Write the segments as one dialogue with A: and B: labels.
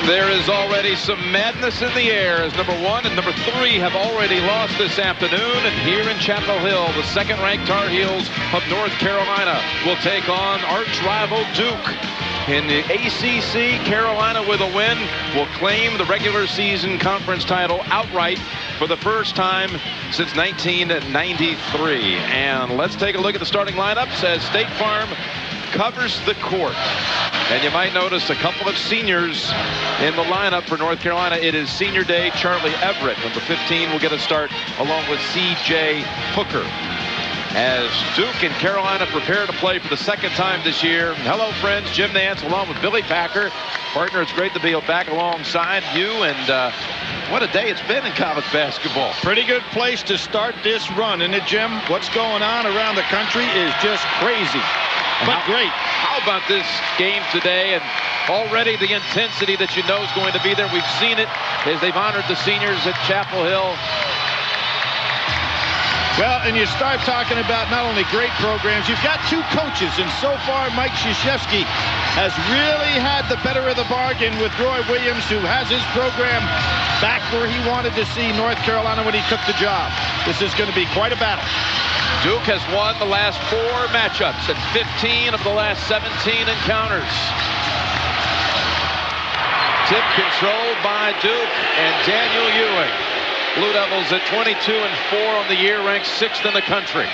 A: There is already some madness in the air as number 1 and number 3 have already lost this afternoon. And here in Chapel Hill, the second-ranked Tar Heels of North Carolina will take on arch-rival Duke. In the ACC, Carolina with a win will claim the regular season conference title outright for the first time since 1993. And let's take a look at the starting lineups as State Farm covers the court. And you might notice a couple of seniors in the lineup for North Carolina. It is senior day. Charlie Everett, number 15, will get a start along with C.J. Hooker. As Duke and Carolina prepare to play for the second time this year. Hello, friends. Jim Nance along with Billy Packer. Partner, it's great to be back alongside you. And what a day it's been in college basketball.
B: Pretty good place to start this run, isn't it, Jim? What's going on around the country is just crazy. But great.
A: How about this game today? And already the intensity that you know is going to be there. We've seen it as they've honored the seniors at Chapel Hill.
B: Well, and you start talking about not only great programs, you've got two coaches, and so far Mike Krzyzewski has really had the better of the bargain with Roy Williams, who has his program back where he wanted to see North Carolina when he took the job. This is going to be quite a battle.
A: Duke has won the last 4 matchups and 15 of the last 17 encounters. Tip controlled by Duke and Daniel Ewing. Blue Devils at 22-4 on the year, ranked 6th in the country.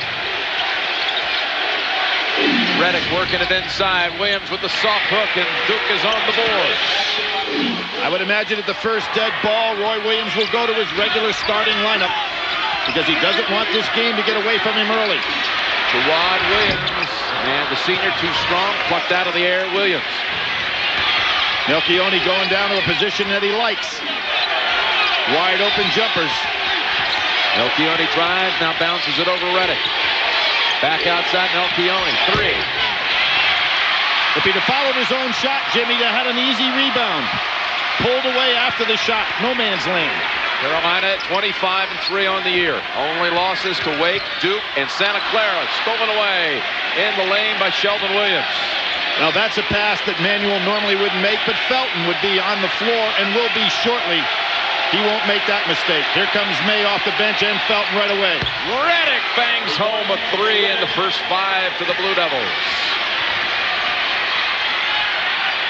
A: Reddick working it inside. Williams with the soft hook, and Duke is on the board.
B: I would imagine at the first dead ball, Roy Williams will go to his regular starting lineup because he doesn't want this game to get away from him early.
A: Jawad Williams, and the senior too strong, plucked out of the air. Williams.
B: Melchione going down to a position that he likes. Wide open jumpers.
A: Melchione drives, now bounces it over Reddick. Back outside, Melchione, 3.
B: If he'd have followed his own shot, Jimmy, that had an easy rebound. Pulled away after the shot. No man's land.
A: Carolina at 25-3 on the year. Only losses to Wake, Duke, and Santa Clara. Stolen away in the lane by Sheldon Williams.
B: Now that's a pass that Manuel normally wouldn't make, but Felton would be on the floor and will be shortly. He won't make that mistake. Here comes May off the bench and Felton right away.
A: Reddick bangs home a 3 in the first 5 to the Blue Devils.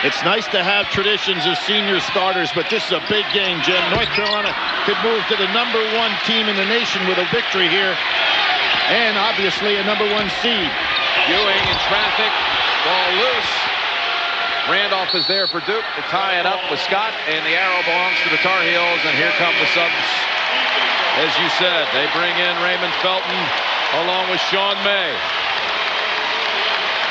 B: It's nice to have traditions of senior starters, but this is a big game, Jim. North Carolina could move to the #1 team in the nation with a victory here, and obviously a #1 seed.
A: Ewing in traffic, ball loose. Randolph is there for Duke to tie it up with Scott, and the arrow belongs to the Tar Heels, and here come the subs. As you said, they bring in Raymond Felton along with Sean May.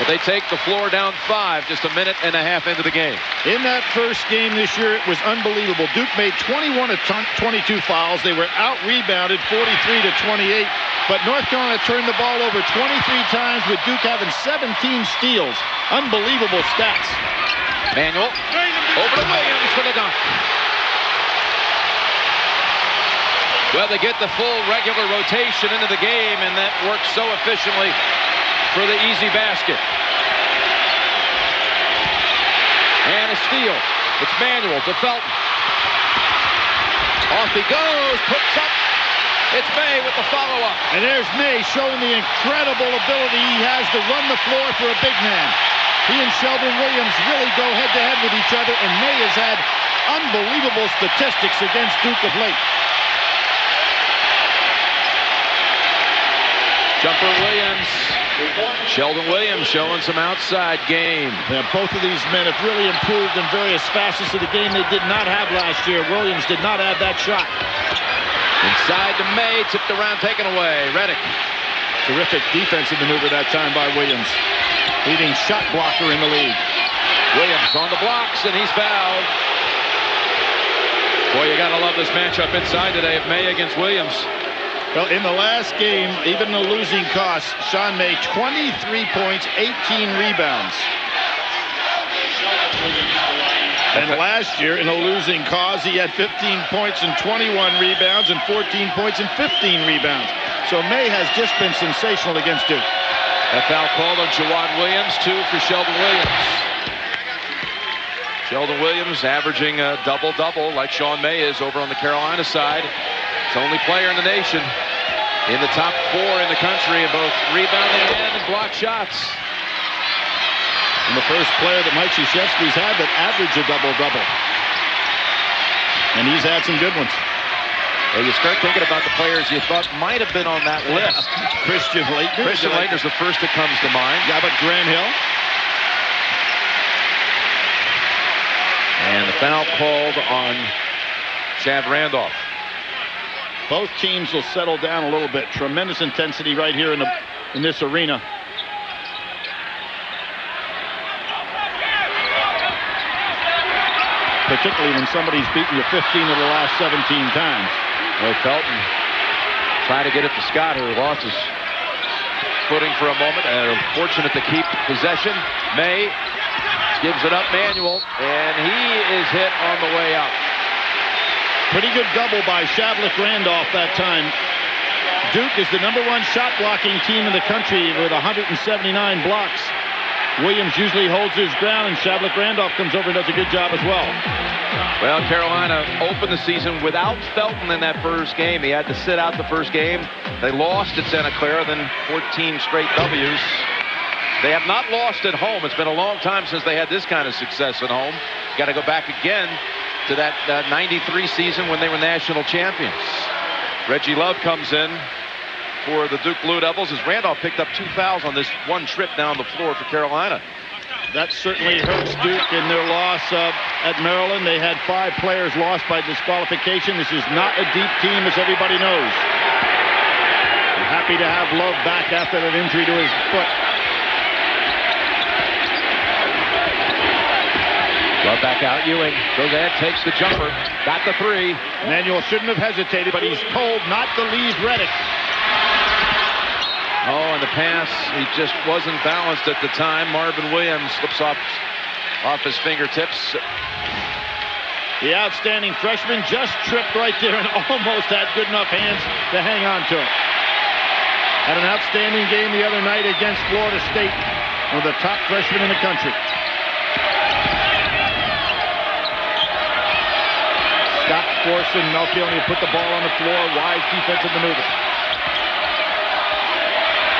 A: But they take the floor down 5 just a minute and a half into the game.
B: In that first game this year, it was unbelievable. Duke made 21 of 22 fouls. They were out-rebounded 43-28. But North Carolina turned the ball over 23 times with Duke having 17 steals. Unbelievable stats.
A: Manuel over to Williams for the dunk. Well, they get the full regular rotation into the game, and that works so efficiently for the easy basket. And a steal. It's Manuel to Felton. Off he goes, puts up. It's May with the follow-up.
B: And there's May showing the incredible ability he has to run the floor for a big man. He and Sheldon Williams really go head-to-head with each other, and May has had unbelievable statistics against Duke of late.
A: Jumper Williams. Sheldon Williams showing some outside game.
B: Yeah, both of these men have really improved in various facets of the game they did not have last year. Williams did not have that shot.
A: Inside to May, tipped around, taken away. Reddick.
B: Terrific defensive maneuver that time by Williams. Leading shot blocker in the league.
A: Williams on the blocks, and he's fouled. Boy, you gotta love this matchup inside today of May against Williams.
B: Well, in the last game, even the losing cost, Sean May, 23 points, 18 rebounds. And last year, in a losing cause, he had 15 points and 21 rebounds and 14 points and 15 rebounds. So May has just been sensational against Duke.
A: A foul called on Jawad Williams, 2 for Sheldon Williams. Sheldon Williams averaging a double-double like Sean May is over on the Carolina side. It's the only player in the nation in the top 4 in the country in both rebounding and block shots.
B: And the first player that Mike Krzyzewski's had that averaged a double-double. And he's had some good ones.
A: Well, you start thinking about the players you thought might have been on that list.
B: Christian Laettner.
A: Christian Laettner's the first that comes to mind.
B: Yeah, but Grant Hill.
A: And the foul called on Chad Randolph.
B: Both teams will settle down a little bit. Tremendous intensity right here in this arena. Particularly when somebody's beaten you 15 of the last 17 times.
A: Well, Felton trying to get it to Scott, who lost his footing for a moment, and fortunate to keep possession. May gives it up, Manuel, and he is hit on the way out.
B: Pretty good double by Shavlik Randolph that time. Duke is the #1 shot blocking team in the country with 179 blocks. Williams usually holds his ground, and Shavlik Randolph comes over and does a good job as well.
A: Well, Carolina opened the season without Felton in that first game. He had to sit out the first game. They lost at Santa Clara, then 14 straight W's. They have not lost at home. It's been a long time since they had this kind of success at home. Got to go back again to that 93 season when they were national champions. Reggie Love comes in for the Duke Blue Devils as Randolph picked up 2 fouls on this one trip down the floor for Carolina.
B: That certainly hurts Duke in their loss at Maryland. They had 5 players lost by disqualification. This is not a deep team, as everybody knows. I'm happy to have Love back after that injury to his foot.
A: Love back out. Ewing goes ahead, takes the jumper. Got the 3.
B: Manuel shouldn't have hesitated, but he's told not to leave Reddick.
A: Oh, and the pass, he just wasn't balanced at the time. Marvin Williams slips off his fingertips.
B: The outstanding freshman just tripped right there and almost had good enough hands to hang on to it. Had an outstanding game the other night against Florida State, one of the top freshmen in the country. Scott forcing Melchione to put the ball on the floor. Wise defensive maneuver.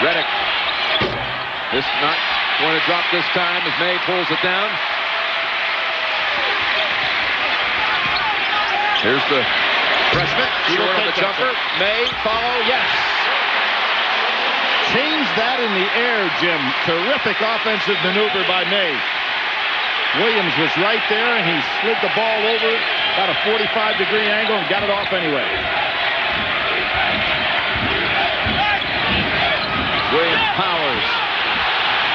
A: Reddick. This not going to drop this time as May pulls it down. Here's the freshman. Short on the jumper. May follow. Yes.
B: Change that in the air, Jim. Terrific offensive maneuver by May. Williams was right there, and he slid the ball over, got a 45-degree angle, and got it off anyway.
A: Williams powers.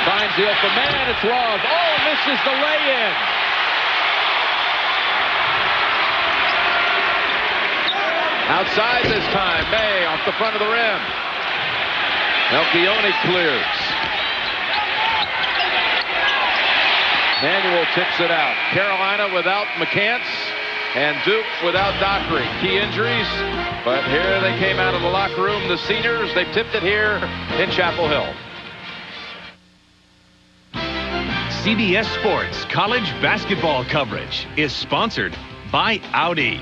A: Finds the open man. It's Love. Oh, misses the lay-in. Outside this time. May off the front of the rim. Melchione clears. Manuel tips it out. Carolina without McCants and Duke without Dockery. Key injuries, but here they came out of the locker room. The seniors, they've tipped it here in Chapel Hill.
C: CBS Sports college basketball coverage is sponsored by Audi.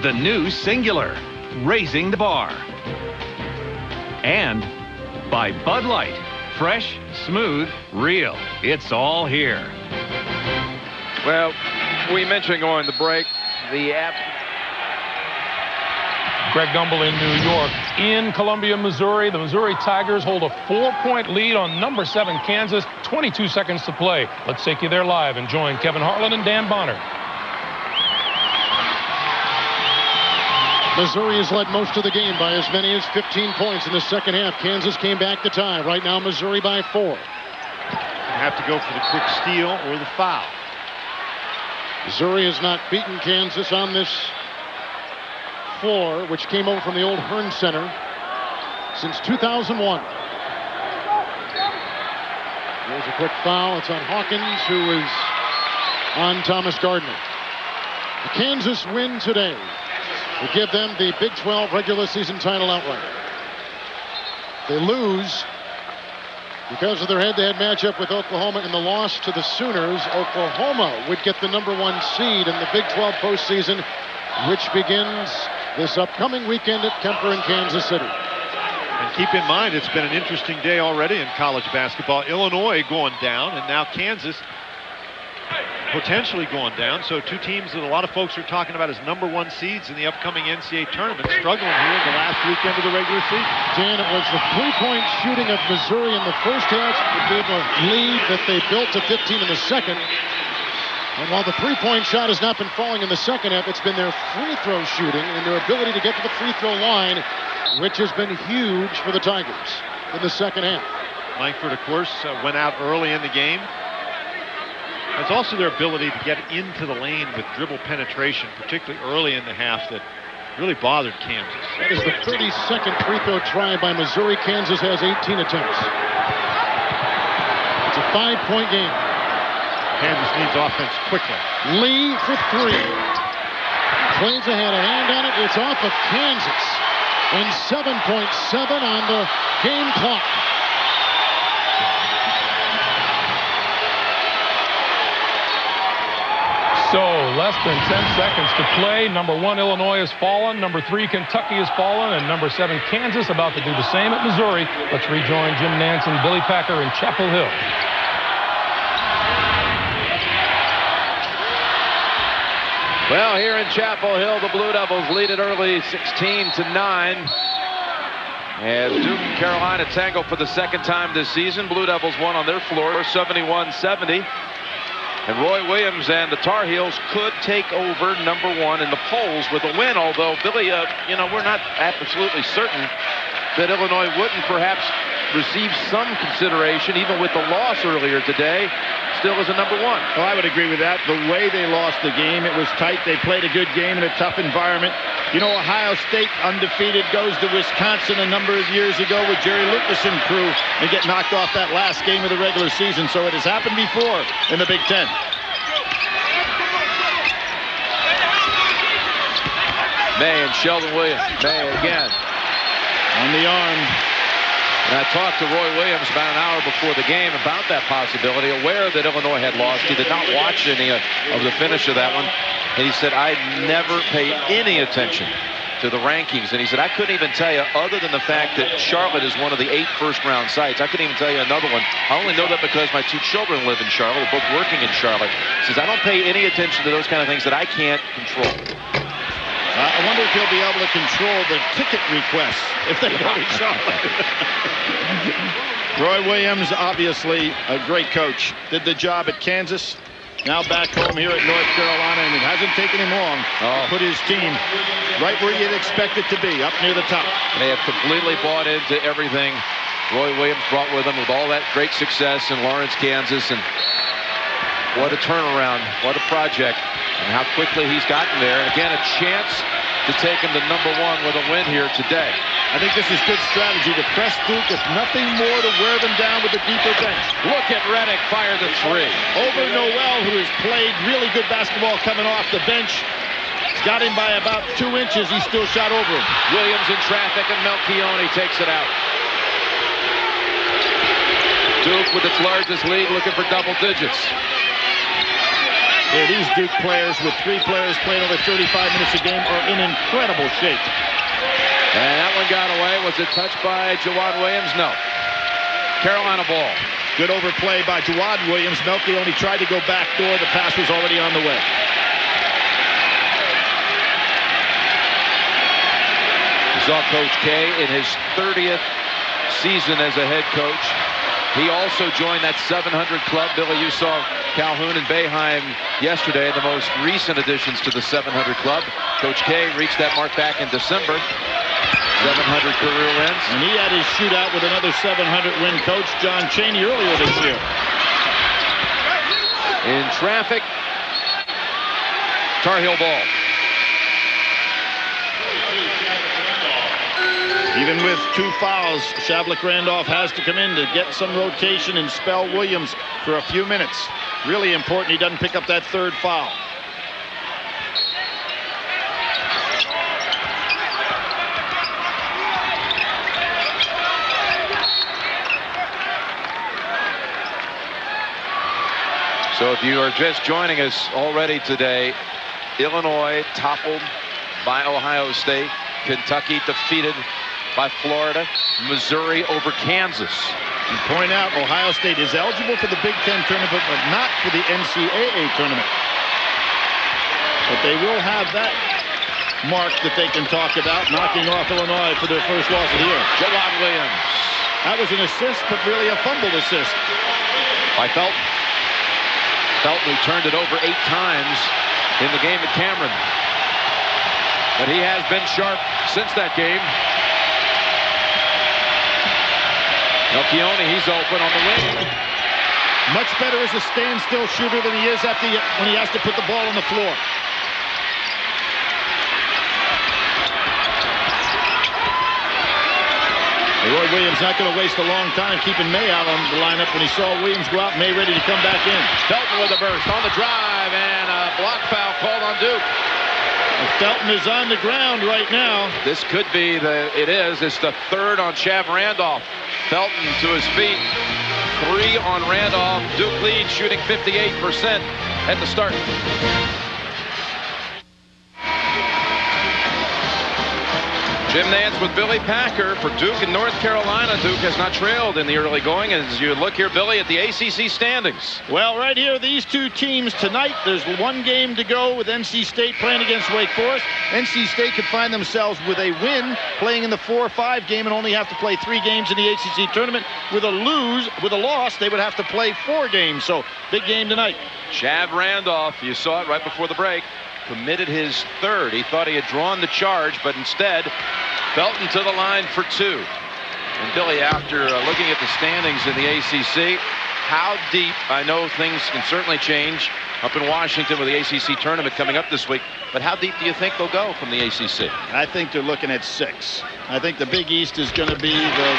C: The new Singular, raising the bar. And by Bud Light. Fresh, smooth, real. It's all here.
A: Well, we mentioned going to break the app.
D: Greg Gumbel in New York. In Columbia, Missouri, the Missouri Tigers hold a 4-point lead on number 7 Kansas. 22 seconds to play. Let's take you there live and join Kevin Harlan and Dan Bonner.
E: Missouri has led most of the game by as many as 15 points in the second half. Kansas came back to tie. Right now, Missouri by 4.
B: Have to go for the quick steal or the foul.
E: Missouri has not beaten Kansas on this floor, which came over from the old Hearn Center, since 2001. There's a quick foul. It's on Hawkins, who is on Thomas Gardner. The Kansas win today will give them the Big 12 regular season title outright. They lose, Because of their head-to-head matchup with Oklahoma in the loss to the Sooners, Oklahoma would get the #1 seed in the Big 12 postseason, which begins this upcoming weekend at Kemper in Kansas City.
F: And keep in mind, it's been an interesting day already in college basketball. Illinois going down, and now Kansas potentially going down. So two teams that a lot of folks are talking about as #1 seeds in the upcoming NCAA tournament, struggling here in the last weekend of the regular season.
E: Dan, it was the three-point shooting of Missouri in the first half that gave a lead that they built to 15 in the second. And while the three-point shot has not been falling in the second half, it's been their free throw shooting and their ability to get to the free throw line, which has been huge for the Tigers in the second half.
F: Langford, of course, went out early in the game. It's also their ability to get into the lane with dribble penetration, particularly early in the half, that really bothered Kansas.
E: That is the 32nd free throw try by Missouri. Kansas has 18 attempts. It's a 5-point game.
F: Kansas needs offense quickly.
E: Lee for three. Plains had a hand on it. It's off of Kansas. And 7.7 on the game clock.
D: So less than 10 seconds to play. #1 Illinois has fallen. #3 Kentucky has fallen. And #7 Kansas about to do the same at Missouri. Let's rejoin Jim Nance and Billy Packer in Chapel Hill.
A: Well, here in Chapel Hill, the Blue Devils lead it early 16-9. As Duke and Carolina tangle for the second time this season. Blue Devils won on their floor 71-70. And Roy Williams and the Tar Heels could take over #1 in the polls with a win, although, Billy, we're not absolutely certain that Illinois wouldn't perhaps receive some consideration, even with the loss earlier today, still as a #1.
B: Well, I would agree with that. The way they lost the game, it was tight. They played a good game in a tough environment. You know, Ohio State, undefeated, goes to Wisconsin a number of years ago with Jerry Lucas and crew and get knocked off that last game of the regular season. So it has happened before in the Big Ten.
A: May and Sheldon Williams. May again.
B: On the arm.
A: And I talked to Roy Williams about an hour before the game about that possibility, aware that Illinois had lost. He did not watch any of the finish of that one. And he said, I never pay any attention to the rankings. And he said, I couldn't even tell you, other than the fact that Charlotte is one of the 8 first-round sites, I couldn't even tell you another one. I only know that because my 2 children live in Charlotte. They're both working in Charlotte. He says, I don't pay any attention to those kind of things that I can't control.
B: I wonder if he'll be able to control the ticket requests if they go to Charlotte. Roy Williams, obviously a great coach. Did the job at Kansas. Now back home here at North Carolina, and it hasn't taken him long to put his team right where you'd expect it to be, up near the top.
A: They have completely bought into everything Roy Williams brought with him with all that great success in Lawrence, Kansas. And what a turnaround, what a project, and how quickly he's gotten there. And again, a chance to take him to #1 with a win here today.
B: I think this is good strategy to press Duke, if nothing more, to wear them down with the deeper bench.
A: Look at Reddick fire the 3.
B: Over Noel, who has played really good basketball coming off the bench. He's got him by about 2 inches. He still shot over him.
A: Williams in traffic, and Melchione takes it out. Duke with its largest lead, looking for double digits.
B: Yeah, these Duke players, with 3 players playing over 35 minutes a game, are in incredible shape.
A: And that one got away. Was it touched by Jawad Williams? No. Carolina ball.
B: Good overplay by Jawad Williams. Melchione tried to go back door. The pass was already on the way.
A: You saw Coach K in his 30th season as a head coach. He also joined that 700 club. Billy, you saw Calhoun and Boeheim yesterday, the most recent additions to the 700 club. Coach K reached that mark back in December. 700 career wins.
B: And he had his shootout with another 700 win coach, John Chaney, earlier this year.
A: In traffic, Tar Heel ball.
B: Even with 2 fouls, Shavlik Randolph has to come in to get some rotation and spell Williams for a few minutes. Really important he doesn't pick up that 3rd foul.
A: So if you are just joining us already today, Illinois toppled by Ohio State. Kentucky defeated by Florida. Missouri over Kansas.
B: And point out, Ohio State is eligible for the Big Ten tournament, but not for the NCAA tournament. But they will have that mark that they can talk about, knocking off Illinois for their first loss of the year.
A: Jawad Williams.
B: That was an assist, but really a fumbled assist.
A: By Felton. Felton, who turned it over 8 times in the game at Cameron. But he has been sharp since that game. Melchione, he's open on the wing.
B: Much better as a standstill shooter than he is when he has to put the ball on the floor. Roy Williams not going to waste a long time keeping May out on the lineup when he saw Williams go out. May ready to come back in.
A: Felton with a burst on the drive, and a block foul called on Duke.
B: And Felton is on the ground right now.
A: This could be it's the 3rd on Shav Randolph. Felton to his feet. 3 on Randolph. Duke leads, shooting 58% at the start. Jim Nantz with Billy Packer for Duke and North Carolina. Duke has not trailed in the early going. As you look here, Billy, at the ACC standings.
B: Well, right here, these two teams tonight, there's one game to go with NC State playing against Wake Forest. NC State could find themselves with a win playing in the 4-5 game and only have to play 3 games in the ACC tournament. With a loss, they would have to play 4 games. So, big game tonight.
A: Shav Randolph, you saw it right before the break, committed his 3rd. He thought he had drawn the charge, but instead, Felton to the line for 2. And Billy, after looking at the standings in the ACC, how deep, I know things can certainly change up in Washington with the ACC tournament coming up this week, but how deep do you think they'll go from the ACC?
B: I think they're looking at 6. I think the Big East is going to be the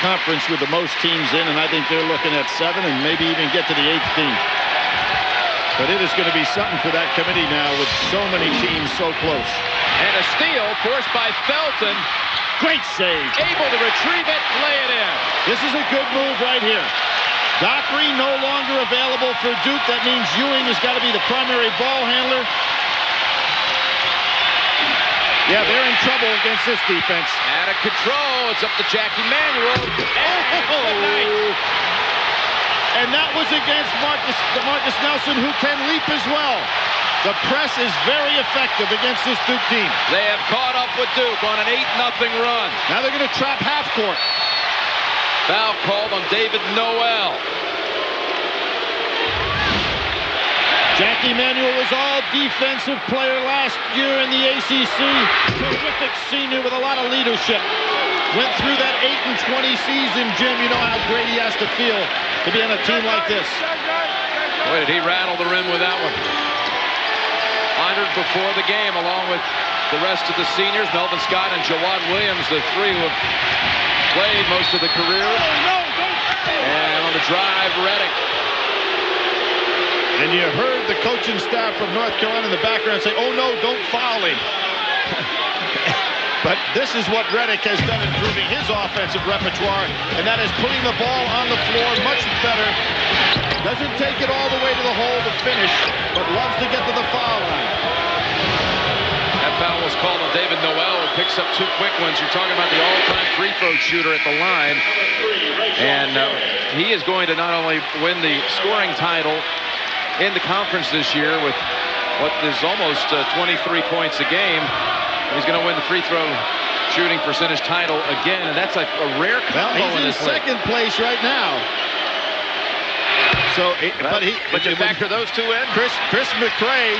B: conference with the most teams in, and I think they're looking at 7 and maybe even get to the 8th team. But it is going to be something for that committee now with so many teams so close.
A: And a steal forced by Felton.
B: Great save.
A: Able to retrieve it, lay it in.
B: This is a good move right here. Dockery no longer available for Duke. That means Ewing has got to be the primary ball handler. Yeah, they're in trouble against this defense.
A: Out of control. It's up to Jackie Manuel.
B: And that was against Marcus Nelson, who can leap as well. The press is very effective against this Duke team.
A: They have caught up with Duke on an 8-0 run.
B: Now they're going to trap half court.
A: Foul called on David Noel.
B: Jackie Manuel was all defensive player last year in the ACC. Terrific senior with a lot of leadership. Went through that 8-20 season, Jim. You know how great he has to feel to be on a team like this.
A: Boy, did he rattle the rim with that one. Honored before the game, along with the rest of the seniors, Melvin Scott and Jawad Williams, the 3 who have played most of the career. And on the drive, Reddick.
B: And you heard the coaching staff from North Carolina in the background say, "Oh no, don't foul him." But this is what Reddick has done, improving his offensive repertoire, and that is putting the ball on the floor much better. Doesn't take it all the way to the hole to finish, but loves to get to the foul line.
A: That foul was called on David Noel, who picks up 2 quick ones. You're talking about the all-time free throw shooter at the line. And he is going to not only win the scoring title in the conference this year with what is almost 23 points a game, he's going to win the free throw shooting percentage title again, and that's a rare combo.
B: Well, he's in second place right now. So,
A: but you factor those 2 in.
B: Chris McCray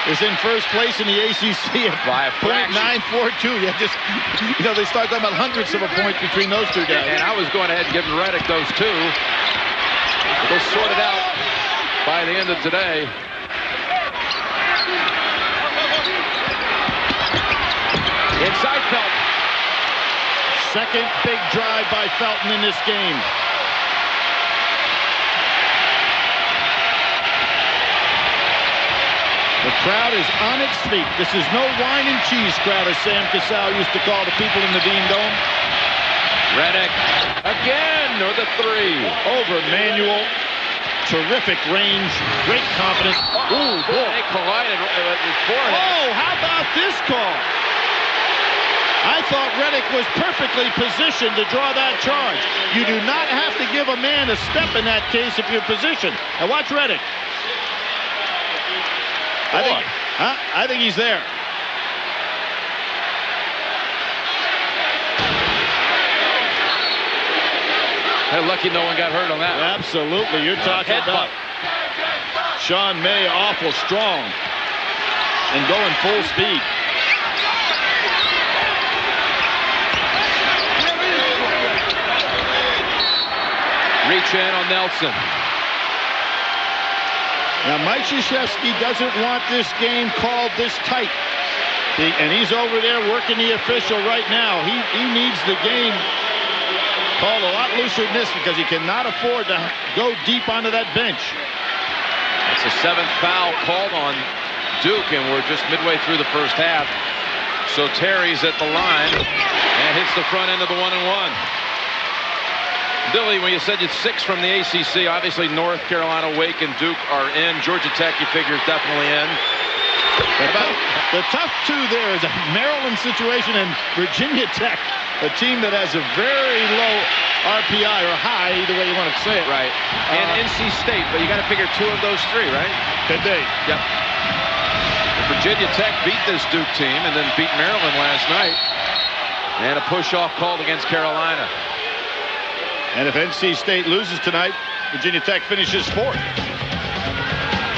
B: is in first place in the ACC at
A: by a fraction.
B: .942. Yeah, just they start talking about hundredths of a point between those 2 guys.
A: And I was going ahead and giving Reddick those 2. They'll sort it out by the end of today. Inside Felton.
B: Second big drive by Felton in this game. The crowd is on its feet. This is no wine and cheese crowd, as Sam Cassell used to call the people in the Dean Dome.
A: Reddick again with a 3.
B: Over Manuel. terrific range, great confidence. Ooh, boy.
A: They collided with his forehead.
B: Oh, how about this call? I thought Reddick was perfectly positioned to draw that charge. You do not have to give a man a step in that case if you're positioned. Now watch Reddick. I think he's there.
A: They're lucky no one got hurt on that.
B: Absolutely. You're talking about Sean May awful strong and going full speed.
A: Reach in on Nelson.
B: Now Mike Krzyzewski doesn't want this game called this tight. And he's over there working the official right now. He needs the game called a lot looser than this because he cannot afford to go deep onto that bench.
A: That's the 7th foul called on Duke, and we're just midway through the first half. So Terry's at the line and hits the front end of the 1-and-1. Billy, when you said it's 6 from the ACC, obviously North Carolina, Wake, and Duke are in. Georgia Tech, you figure, is definitely in.
B: The tough two there is a Maryland situation and Virginia Tech, a team that has a very low RPI or high, either way you want to say it.
A: Right. And NC State, but you got to figure 2 of those 3, right?
B: Could be.
A: Yep. Virginia Tech beat this Duke team and then beat Maryland last night. And a push-off called against Carolina.
B: And if NC State loses tonight, Virginia Tech finishes 4th.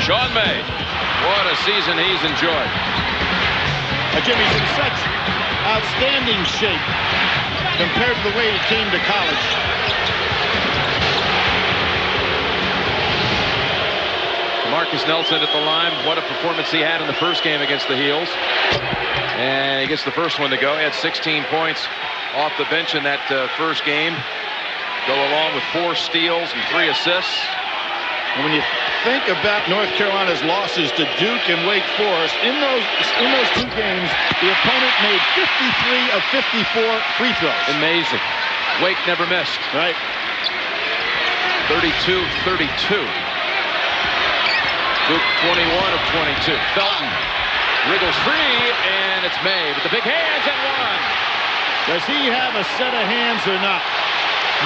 A: Sean May. What a season he's enjoyed.
B: Jimmy's in such outstanding shape compared to the way he came to college.
A: Marcus Nelson at the line. What a performance he had in the first game against the Heels. And he gets the first one to go. He had 16 points off the bench in that first game. Go along with 4 steals and 3 assists.
B: And when you think about North Carolina's losses to Duke and Wake Forest, in those 2 games, the opponent made 53 of 54 free throws.
A: Amazing. Wake never missed.
B: Right.
A: 32-32. Duke 21 of 22. Felton wriggles free, and it's May with the big hands and one.
B: Does he have a set of hands or not?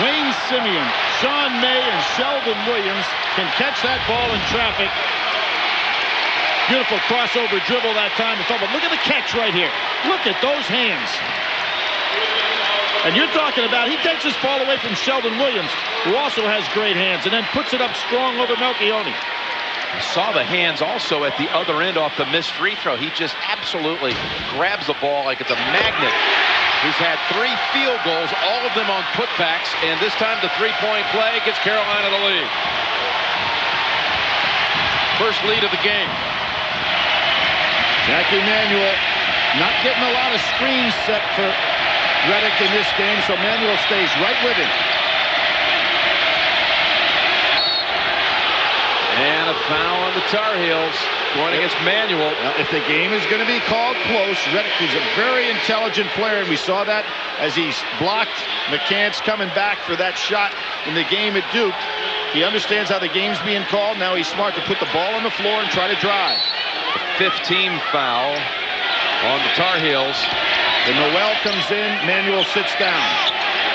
B: Wayne Simeon, Sean May, and Sheldon Williams can catch that ball in traffic. Beautiful crossover dribble that time. But look at the catch right here. Look at those hands. And you're talking about, he takes this ball away from Sheldon Williams, who also has great hands, and then puts it up strong over Melchione.
A: Saw the hands also at the other end off the missed free throw. He just absolutely grabs the ball like it's a magnet. He's had 3 field goals, all of them on putbacks, and this time the 3-point play gets Carolina the lead. First lead of the game.
B: Jackie Manuel not getting a lot of screens set for Reddick in this game, so Manuel stays right with him.
A: And a foul on the Tar Heels going against Manuel.
B: Now, if the game is going to be called close, Reddick is a very intelligent player, and we saw that as he blocked McCants coming back for that shot in the game at Duke. He understands how the game's being called. Now he's smart to put the ball on the floor and try to drive.
A: A 15 foul on the Tar Heels.
B: And Noel comes in, Manuel sits down.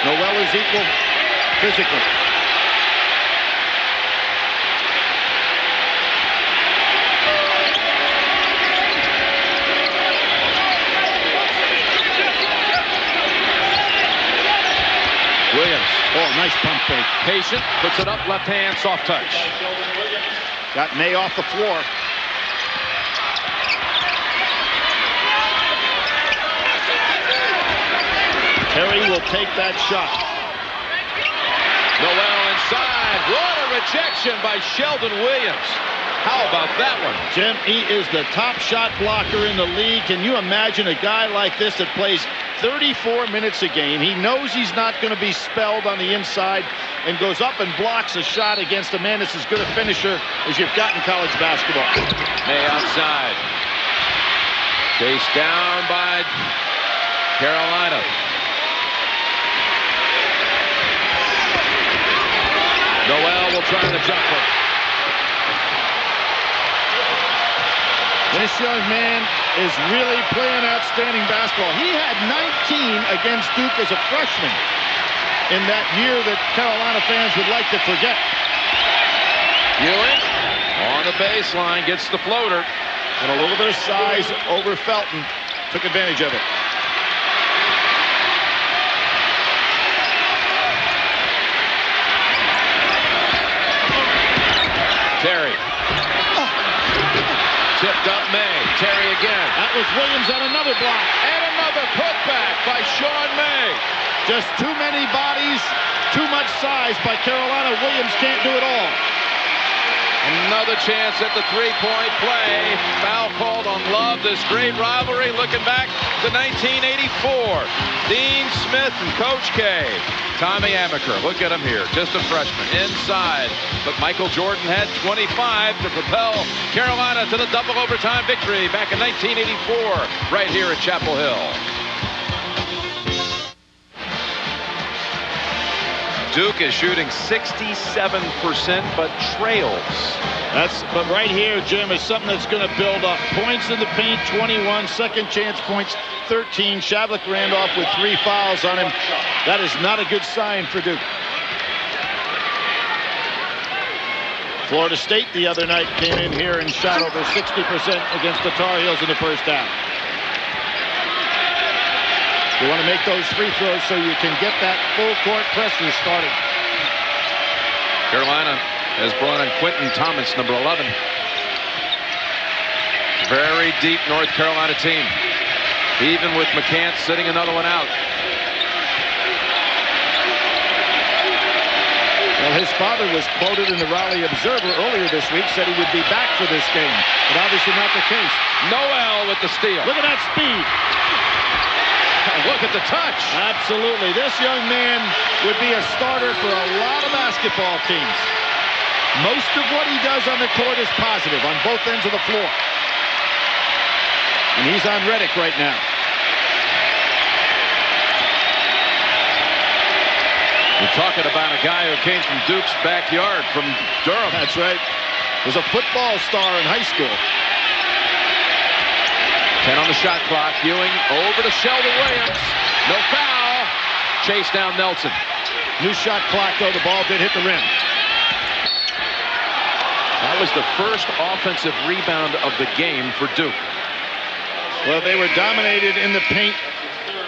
B: Noel is equal physically.
A: Williams.
B: Oh, nice pump fake.
A: Patient, puts it up, left hand, soft touch.
B: Got May off the floor. Terry will take that shot.
A: Noel inside. What a rejection by Sheldon Williams. How about that one?
B: Jim, he is the top shot blocker in the league. Can you imagine a guy like this that plays 34 minutes a game? He knows he's not going to be spelled on the inside and goes up and blocks a shot against a man that's as good a finisher as you've got in college basketball.
A: May outside. Chased down by Carolina. Noel will try the jumper.
B: This young man is really playing outstanding basketball. He had 19 against Duke as a freshman in that year that Carolina fans would like to forget.
A: Ewing on the baseline, gets the floater.
B: And a little bit of size over Felton. Took advantage of it.
A: Terry. Tipped up May. Terry again.
B: That was Williams on another block.
A: And another putback by Sean May.
B: Just too many bodies, too much size by Carolina. Williams can't do it all.
A: Another chance at the three-point play. Foul called on Love. This great rivalry looking back to 1984. Dean Smith and Coach K. Tommy Amaker, look at him here, just a freshman, inside. But Michael Jordan had 25 to propel Carolina to the double overtime victory back in 1984, right here at Chapel Hill. Duke is shooting 67%, but trails.
B: But right here, Jim, is something that's going to build up. Points in the paint, 21. Second chance points, 13. Shavlik ran off with 3 fouls on him. That is not a good sign for Duke. Florida State the other night came in here and shot over 60% against the Tar Heels in the first half. You want to make those free throws so you can get that full court pressure started.
A: Carolina has brought in Quentin Thomas, number 11. Very deep North Carolina team. Even with McCants sitting another one out.
B: Well, his father was quoted in the Raleigh Observer earlier this week, said he would be back for this game. But obviously not the case.
A: Noel with the steal.
B: Look at that speed.
A: And look at the touch.
B: Absolutely. This young man would be a starter for a lot of basketball teams. Most of what he does on the court is positive on both ends of the floor. And he's on Reddick right now.
A: We're talking about a guy who came from Duke's backyard, from Durham.
B: That's right. Was a football star in high school.
A: 10 on the shot clock. Ewing over to Sheldon Williams. No foul. Chase down Nelson.
B: New shot clock, though. The ball did hit the rim.
A: That was the first offensive rebound of the game for Duke.
B: Well, they were dominated in the paint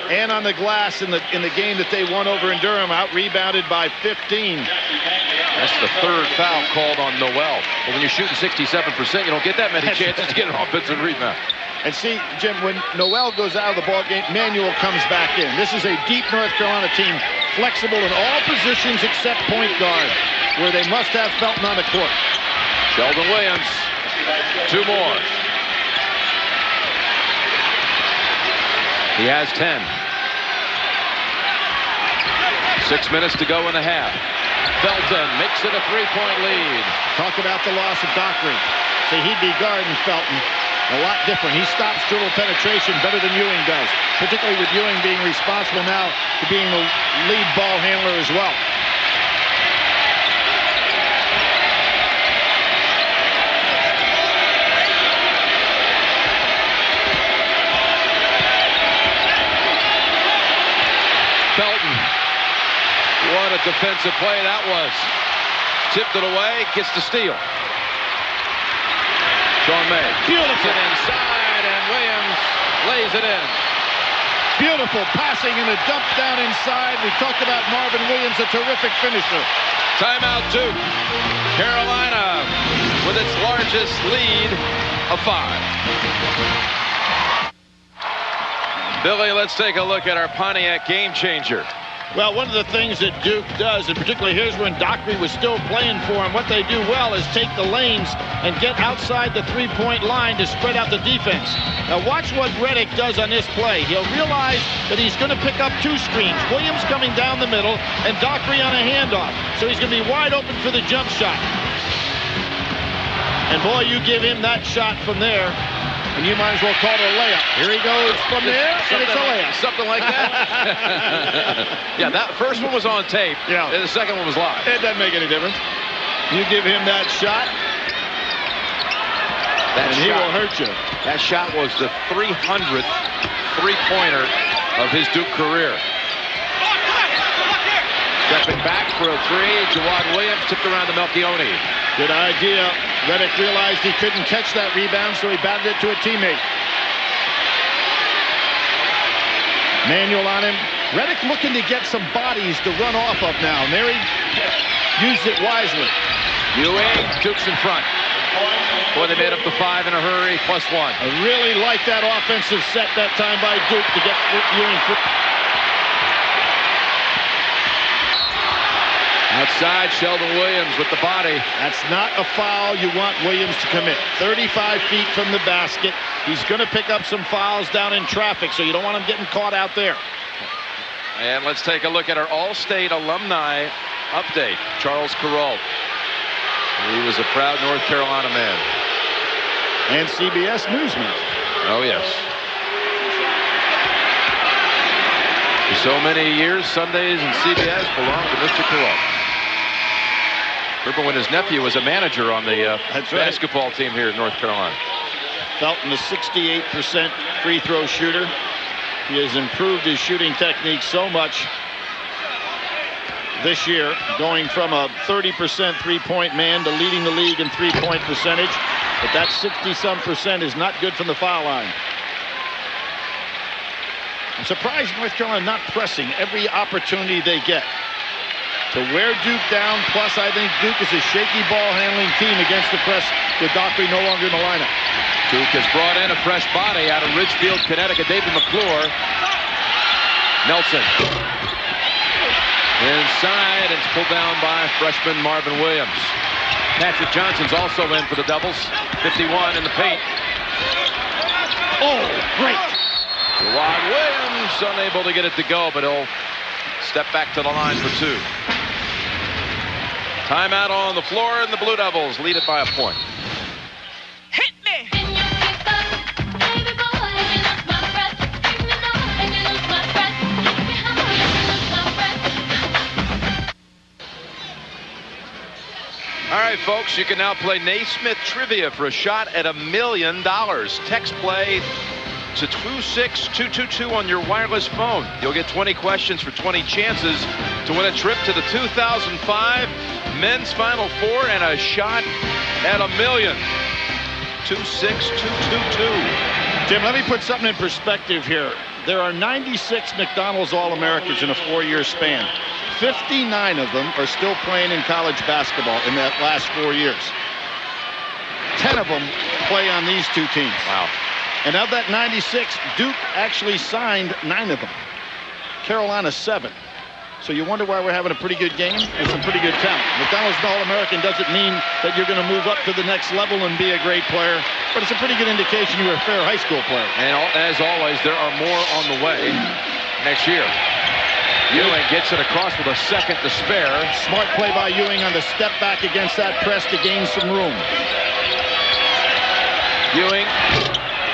B: and on the glass in the game that they won over in Durham. Out rebounded by 15.
A: That's the third foul called on Noel. But when you're shooting 67%, you don't get that many chances to get an offensive rebound.
B: And see, Jim, when Noel goes out of the ball game, Manuel comes back in. This is a deep North Carolina team, flexible in all positions except point guard, where they must have Felton on the court.
A: Sheldon Williams, 2 more. He has 10. 6 minutes to go in the half. Felton makes it a 3-point lead.
B: Talk about the loss of Dockery. So he'd be guarding Felton. A lot different. He stops dribble penetration better than Ewing does, particularly with Ewing being responsible now for being the lead ball handler as well.
A: Felton. What a defensive play that was. Tipped it away, gets the steal. Sean May.
B: Beautiful.
A: Inside, and Williams lays it in.
B: Beautiful passing and a dump down inside. We talked about Marvin Williams, a terrific finisher.
A: Timeout Duke. Carolina with its largest lead of 5. Billy, let's take a look at our Pontiac game changer.
B: Well, one of the things that Duke does, and particularly here's when Dockery was still playing for him, what they do well is take the lanes and get outside the three-point line to spread out the defense. Now watch what Reddick does on this play. He'll realize that he's going to pick up 2 screens. Williams coming down the middle and Dockery on a handoff. So he's going to be wide open for the jump shot. And boy, you give him that shot from there, and you might as well call it a layup. Here he goes from there, and it's a layup.
A: Something like that? Yeah, that first one was on tape.
B: Yeah.
A: And the second one was live.
B: It doesn't make any difference. You give him that shot. And he will hurt you.
A: That shot was the 300th three-pointer of his Duke career. Stepping back for a three. Jawad Williams tipped around to Melchione.
B: Good idea. Reddick realized he couldn't catch that rebound, so he batted it to a teammate. Manual on him. Reddick looking to get some bodies to run off of now. And there he used it wisely.
A: Ewing, Duke's in front. Boy, they made up the 5 in a hurry, +1.
B: I really like that offensive set that time by Duke to get Ewing free.
A: Outside, Sheldon Williams with the body.
B: That's not a foul you want Williams to commit. 35 feet from the basket. He's going to pick up some fouls down in traffic, so you don't want him getting caught out there.
A: And let's take a look at our All-State alumni update. Charles Carroll. He was a proud North Carolina man.
B: And CBS newsman.
A: Oh, yes. For so many years, Sundays and CBS belonged to Mr. Carroll. Remember when his nephew was a manager on the basketball team here in North Carolina.
B: Felton, a 68% free throw shooter. He has improved his shooting technique so much this year, going from a 30% three-point man to leading the league in three-point percentage. But that 60-some% is not good from the foul line. I'm surprised North Carolina not pressing every opportunity they get to wear Duke down. Plus, I think Duke is a shaky ball-handling team against the press with Dockery no longer in the lineup.
A: Duke has brought in a fresh body out of Ridgefield, Connecticut. David McClure. Nelson. Inside, it's pulled down by freshman Marvin Williams. Patrick Johnson's also in for the doubles. 51 in the paint.
B: Oh, great.
A: Jawad Williams unable to get it to go, but he'll step back to the line for 2. Timeout on the floor, and the Blue Devils lead it by a point.
G: Hit me!
A: All right, folks, you can now play Naismith Trivia for a shot at $1 million. Text play to 26222 on your wireless phone. You'll get 20 questions for 20 chances to win a trip to the 2005 Men's Final Four and a shot at $1 million. 26222.
B: Jim, let me put something in perspective here. There are 96 McDonald's All-Americans in a 4-year span. 59 of them are still playing in college basketball in that last 4 years. 10 of them play on these two teams.
A: Wow.
B: And of that 96, Duke actually signed 9 of them. Carolina 7. So you wonder why we're having a pretty good game? There's some pretty good talent. McDonald's All-American doesn't mean that you're going to move up to the next level and be a great player, but it's a pretty good indication you're a fair high school player.
A: And as always, there are more on the way next year. Ewing gets it across with a second to spare.
B: Smart play by Ewing on the step back against that press to gain some room.
A: Ewing,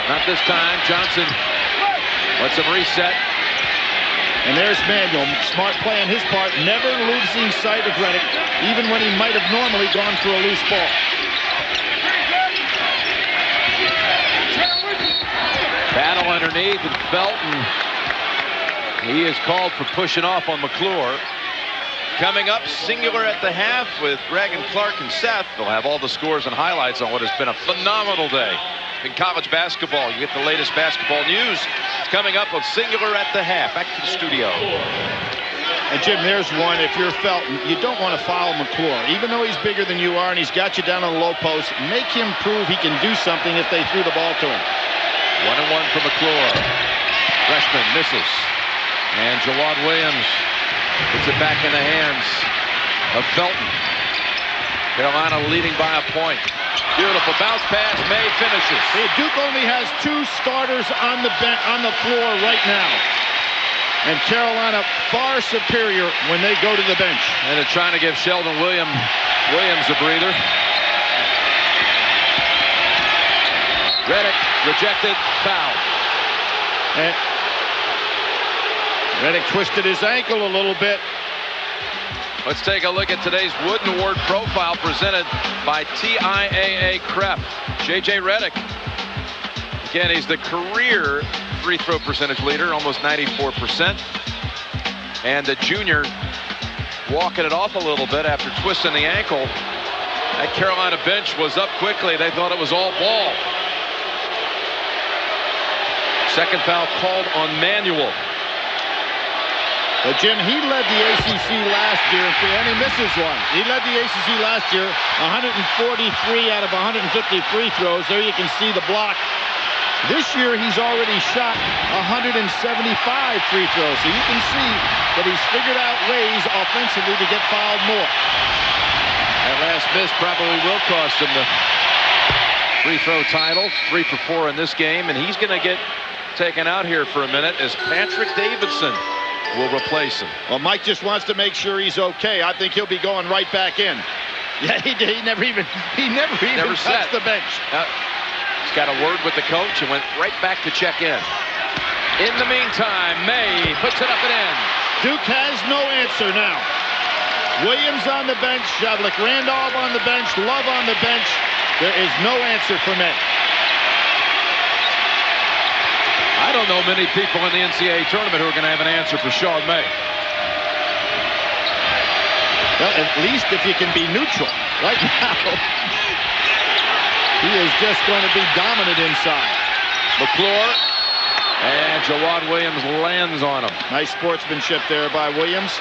A: not this time. Johnson lets him reset.
B: And there's Manuel. Smart play on his part, never losing sight of Reddick, even when he might have normally gone for a loose ball.
A: Battle underneath, and Felton, he is called for pushing off on McClure. Coming up, singular at the half with Reagan, Clark, and Seth. They'll have all the scores and highlights on what has been a phenomenal day in college basketball. You get the latest basketball news. It's coming up on Singular at the half. Back to the studio.
B: And Jim, there's one. If you're Felton, you don't want to foul McClure. Even though he's bigger than you are and he's got you down on the low post, make him prove he can do something if they threw the ball to him.
A: 1-1 for McClure. Freshman misses. And Jawad Williams puts it back in the hands of Felton. Carolina leading by a point. Beautiful bounce pass. May finishes.
B: Hey, Duke only has 2 starters on the floor right now. And Carolina far superior when they go to the bench.
A: And they're trying to give Sheldon Williams a breather. Reddick rejected, foul.
B: And Reddick twisted his ankle a little bit.
A: Let's take a look at today's Wooden Award profile presented by TIAA Crep. J.J. Redick. Again, he's the career free throw percentage leader, almost 94%. And the junior walking it off a little bit after twisting the ankle. That Carolina bench was up quickly. They thought it was all ball. Second foul called on Manuel.
B: But Jim, he led the ACC last year, and he misses one. He led the ACC last year, 143 out of 150 free throws. There you can see the block. This year, he's already shot 175 free throws. So you can see that he's figured out ways offensively to get fouled more.
A: That last miss probably will cost him the free throw title. 3 for 4 in this game, and he's going to get taken out here for a minute as Patrick Davidson will replace him.
B: Well, Mike just wants to make sure he's okay. I think he'll be going right back in. Yeah, he never even touched the bench.
A: He's got a word with the coach and went right back to check in. In the meantime, May puts it up and in.
B: Duke has no answer now. Williams on the bench, Shavlik Randolph on the bench, Love on the bench. There is no answer for May.
A: I don't know many people in the NCAA tournament who are going to have an answer for Sean May.
B: Well, at least if you can be neutral. Right now, he is just going to be dominant inside.
A: McClure, and Jawad Williams lands on him.
B: Nice sportsmanship there by Williams.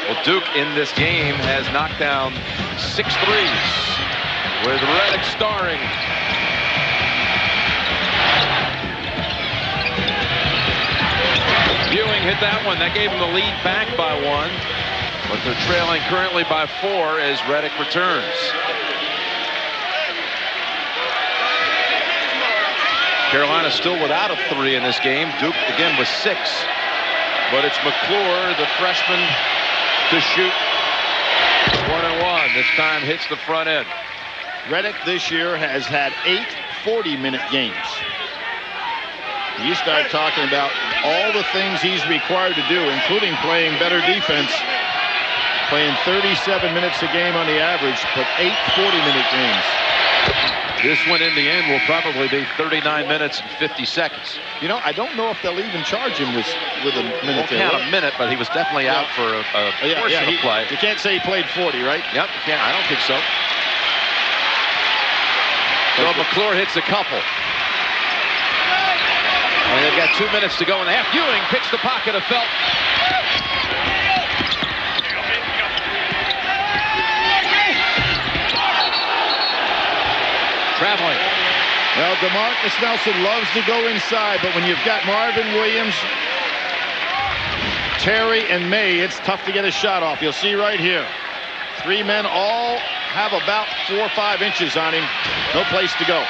A: Well, Duke in this game has knocked down 6 threes, with Redick starring. Ewing hit that one. That gave him the lead back by 1. But they're trailing currently by 4 as Redick returns. Carolina still without a 3 in this game. Duke again with 6. But it's McClure, the freshman, to shoot 1-1. This time hits the front end.
B: Redick this year has had 8 40-minute games. You start talking about all the things he's required to do, including playing better defense, playing 37 minutes a game on the average, but 8 40-minute games.
A: This one in the end will probably be 39 minutes and 50 seconds.
B: You know, I don't know if they'll even charge him with a minute.
A: Won't count a minute, but he was definitely out for a portion of play.
B: You can't say he played 40, right?
A: Yep, you can't. I don't think so. So McClure hits a couple. And they've got 2 minutes to go in the half. Ewing picks the pocket of Felton. Traveling.
B: Well, DeMarcus Nelson loves to go inside, but when you've got Marvin, Williams, Terry, and May, it's tough to get a shot off. You'll see right here. 3 men all have about 4 or 5 inches on him. No place to go.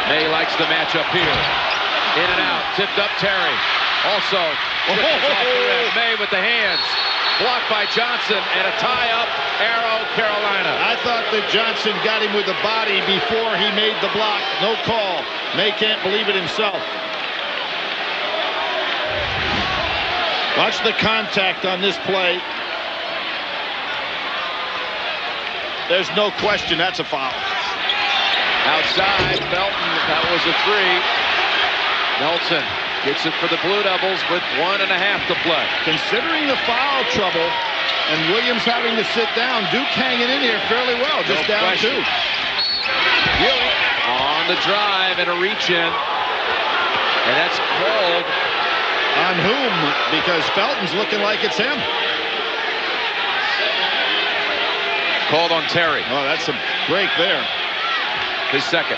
A: May likes the matchup here. In and out. Tipped up Terry. Also, off the rim. May with the hands. Blocked by Johnson, and a tie-up arrow, Carolina.
B: I thought that Johnson got him with the body before he made the block. No call. May can't believe it himself. Watch the contact on this play. There's no question that's a foul.
A: Outside, Felton, that was a 3. Nelson gets it for the Blue Devils with 1.5 to play.
B: Considering the foul trouble and Williams having to sit down, Duke hanging in here fairly well, just down 2.
A: Ewing on the drive and a reach in. And that's called
B: on whom? Because Felton's looking like it's him.
A: Called on Terry.
B: Oh, that's a break there.
A: His second.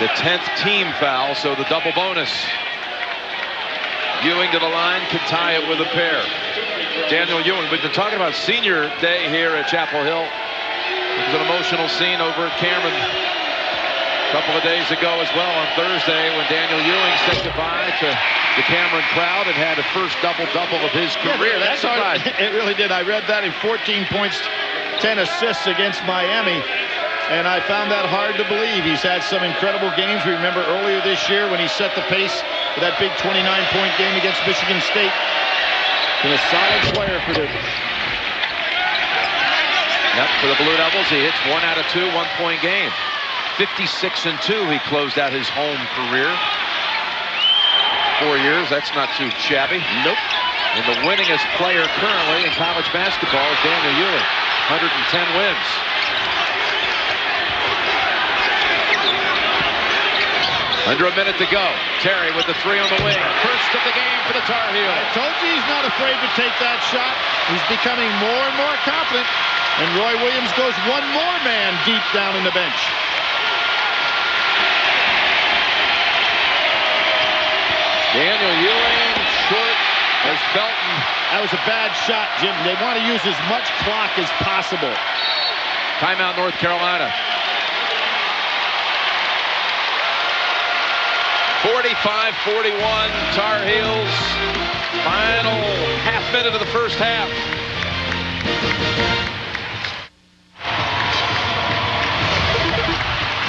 A: The 10th team foul, so the double bonus. Ewing to the line, can tie it with a pair. Daniel Ewing, we've been talking about senior day here at Chapel Hill. It was an emotional scene over at Cameron A couple of days ago as well on Thursday when Daniel Ewing said goodbye to the Cameron crowd and had the first double-double of his career.
B: That's hard. It really did. I read that in 14 points, 10 assists against Miami. And I found that hard to believe. He's had some incredible games. We remember earlier this year when he set the pace for that big 29-point game against Michigan State. Been a solid player for them.
A: Yep, for the Blue Devils, he hits 1 out of 2 one-point game. 56-2, he closed out his home career. 4 years, that's not too shabby.
B: Nope.
A: And the winningest player currently in college basketball is Daniel Ewing. 110 wins. Under a minute to go. Terry with the 3 on the wing. First of the game for the Tar Heels.
B: I told you he's not afraid to take that shot. He's becoming more and more confident. And Roy Williams goes one more man deep down in the bench.
A: Daniel Ewing short as Felton.
B: That was a bad shot, Jim. They want to use as much clock as possible.
A: Timeout, North Carolina. 45-41, Tar Heels. Final half minute of the first half.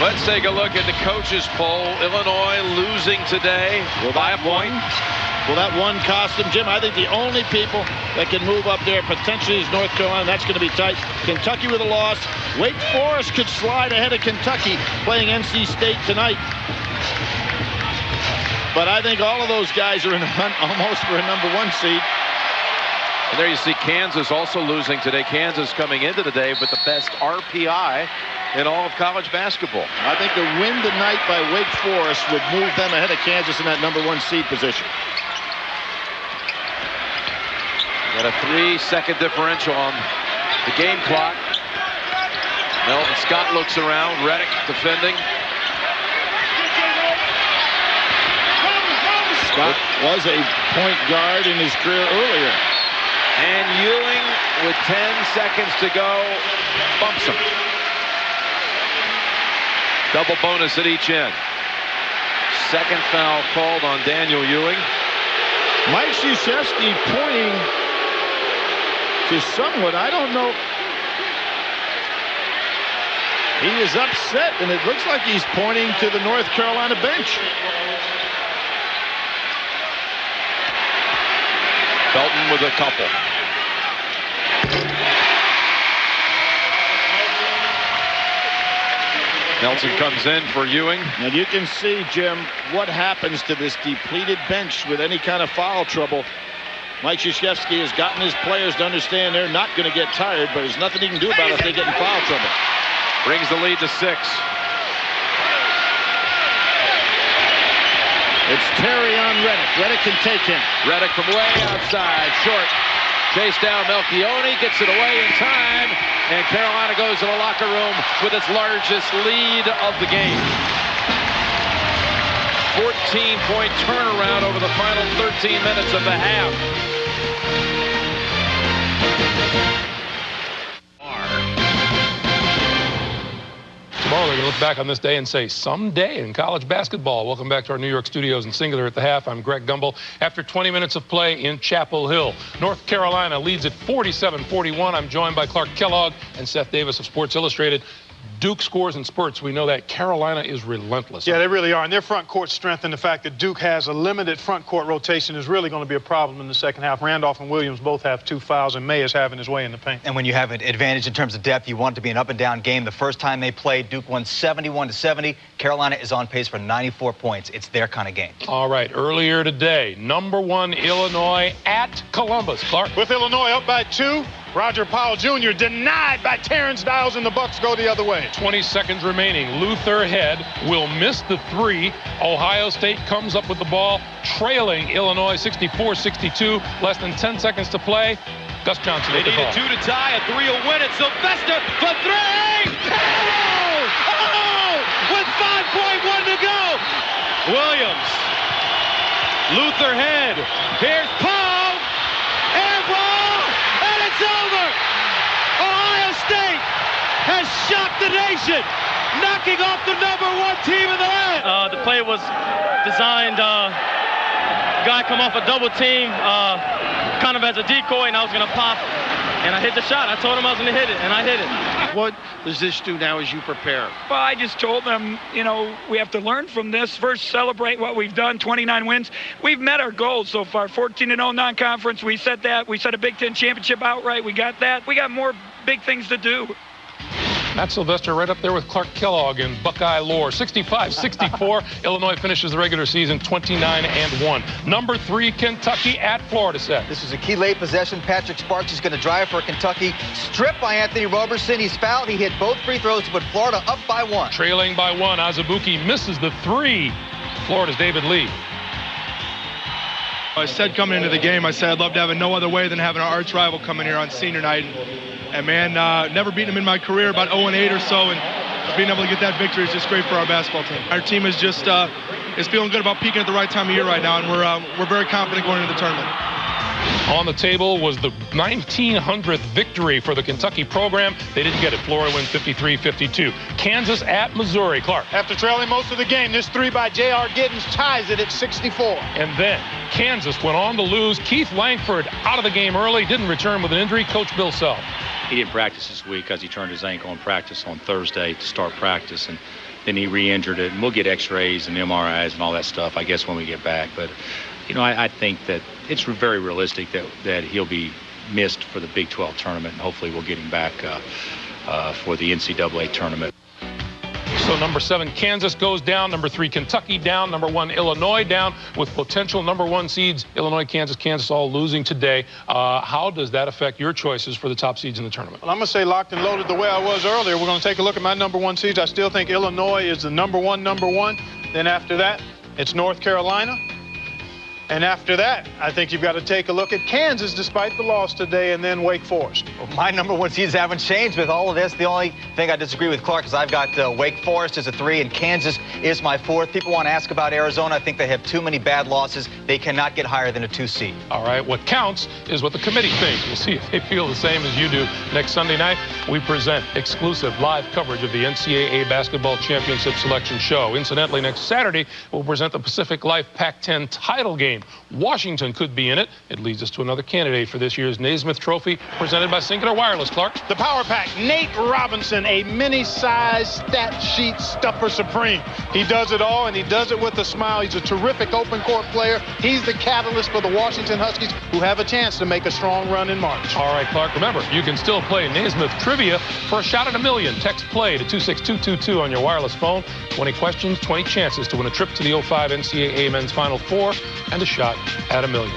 A: Let's take a look at the coaches poll. Illinois losing today by a point.
B: Will that one cost them, Jim? I think the only people that can move up there potentially is North Carolina. That's going to be tight. Kentucky with a loss. Wake Forest could slide ahead of Kentucky playing NC State tonight. But I think all of those guys are in the hunt almost for a #1 seed.
A: And there you see Kansas also losing today. Kansas coming into the day with the best RPI in all of college basketball.
B: I think the win tonight by Wake Forest would move them ahead of Kansas in that #1 seed position.
A: Got a 3-second differential on the game clock. Melvin Scott looks around. Reddick defending.
B: Scott was a point guard in his career earlier.
A: And Ewing, with 10 seconds to go, bumps him. Double bonus at each end. Second foul called on Daniel Ewing.
B: Mike Krzyzewski pointing to someone, I don't know. He is upset, and it looks like he's pointing to the North Carolina bench.
A: Felton with a couple. Nelson comes in for Ewing.
B: And you can see, Jim, what happens to this depleted bench with any kind of foul trouble. Mike Krzyzewski has gotten his players to understand they're not going to get tired, but there's nothing he can do about it if they get in foul trouble.
A: Brings the lead to 6.
B: It's Terry on Reddick. Reddick can take him.
A: Reddick from way outside, short. Chase down Melchione, gets it away in time, and Carolina goes to the locker room with its largest lead of the game. 14-point turnaround over the final 13 minutes of the half.
D: Tomorrow they're going to look back on this day and say, someday in college basketball. Welcome back to our New York studios in Singular at the half. I'm Greg Gumbel. After 20 minutes of play in Chapel Hill, North Carolina leads at 47-41. I'm joined by Clark Kellogg and Seth Davis of Sports Illustrated. Duke scores in spurts. We know that Carolina is relentless.
H: Yeah, they really are. And their front court strength and the fact that Duke has a limited front court rotation is really going to be a problem in the second half. Randolph and Williams both have 2 fouls, and May is having his way in the paint.
I: And when you have an advantage in terms of depth, you want it to be an up-and-down game. The first time they played, Duke won 71-70. Carolina is on pace for 94 points. It's their kind of game.
D: All right, earlier today, #1 Illinois at Columbus. Clark?
H: With Illinois up by 2, Roger Powell Jr. denied by Terrence Dials, and the Bucks go the other way.
D: 20 seconds remaining. Luther Head will miss the 3. Ohio State comes up with the ball, trailing Illinois 64-62. Less than 10 seconds to play. Gus Johnson
A: They
D: with the
A: need
D: call.
A: a 2 to tie. A 3 will win it. Sylvester for 3. Oh! Oh! With 5.1 to go. Williams. Luther Head. Here's Paul. Air ball. And it's over. Ohio State has shocked the nation.
B: knocking off the #1 team in the land.
J: The play was designed, guy come off a double team, kind of as a decoy, and I was going to pop, and I hit the shot. I told him I was going to hit it, and I hit it.
B: What does this do now as you prepare?
K: Well, I just told them, you know, we have to learn from this. First, celebrate what we've done, 29 wins. We've met our goals so far, 14-0 non-conference. We set that. We set a Big Ten championship outright. We got that. We got more big things to do.
D: Matt Sylvester right up there with Clark Kellogg in Buckeye lore. 65-64. Illinois finishes the regular season 29-1. Number 3, Kentucky at Florida set.
I: This is a key late possession. Patrick Sparks is going to drive for Kentucky. Stripped by Anthony Roberson. He's fouled. He hit both free throws to put Florida up by 1.
D: Trailing by 1. Azubuike misses the 3. Florida's David Lee.
L: I said coming into the game, I said I'd love to have it no other way than having our arch rival come in here on senior night. And man, never beaten him in my career, about 0-8 or so, and being able to get that victory is just great for our basketball team. Our team is just is feeling good about peaking at the right time of year right now, and we're very confident going into the tournament.
D: On the table was the 1900th victory for the Kentucky program. They didn't get it. Florida wins 53-52. Kansas at Missouri. Clark.
H: After trailing most of the game, this 3 by J.R. Giddens ties it at 64.
D: And then Kansas went on to lose. Keith Langford out of the game early, didn't return with an injury. Coach Bill Self.
M: He didn't practice this week because he turned his ankle in practice on Thursday to start practice, and then he re-injured it. And we'll get x-rays and MRIs and all that stuff, I guess, when we get back. But, you know, I think that it's very realistic that he'll be missed for the Big 12 tournament, and hopefully we'll get him back for the NCAA tournament.
D: So number 7, Kansas goes down. Number 3, Kentucky down. Number 1, Illinois down, with potential number 1 seeds, Illinois, Kansas all losing today. How does that affect your choices for the top seeds in the tournament?
H: Well, I'm going to say locked and loaded the way I was earlier. We're going to take a look at my number 1 seeds. I still think Illinois is the number one. Then after that, it's North Carolina. And after that, I think you've got to take a look at Kansas, despite the loss today, and then Wake Forest.
I: Well, my number 1 seeds haven't changed with all of this. The only thing I disagree with Clark is I've got Wake Forest as a 3 and Kansas is my 4th. People want to ask about Arizona. I think they have too many bad losses. They cannot get higher than a 2 seed.
D: All right, what counts is what the committee thinks. We'll see if they feel the same as you do. Next Sunday night, we present exclusive live coverage of the NCAA Basketball Championship Selection Show. Incidentally, next Saturday, we'll present the Pacific Life Pac-10 title game. Washington could be in it. It leads us to another candidate for this year's Naismith Trophy, presented by Singular Wireless. Clark.
H: The Power Pack, Nate Robinson, a mini-size stat sheet stuffer supreme. He does it all, and he does it with a smile. He's a terrific open court player. He's the catalyst for the Washington Huskies, who have a chance to make a strong run in March.
D: All right, Clark, remember, you can still play Naismith Trivia for a shot at $1 million. Text PLAY to 26222 on your wireless phone. 20 questions, 20 chances to win a trip to the 05 NCAA Men's Final Four and a shot at $1 million.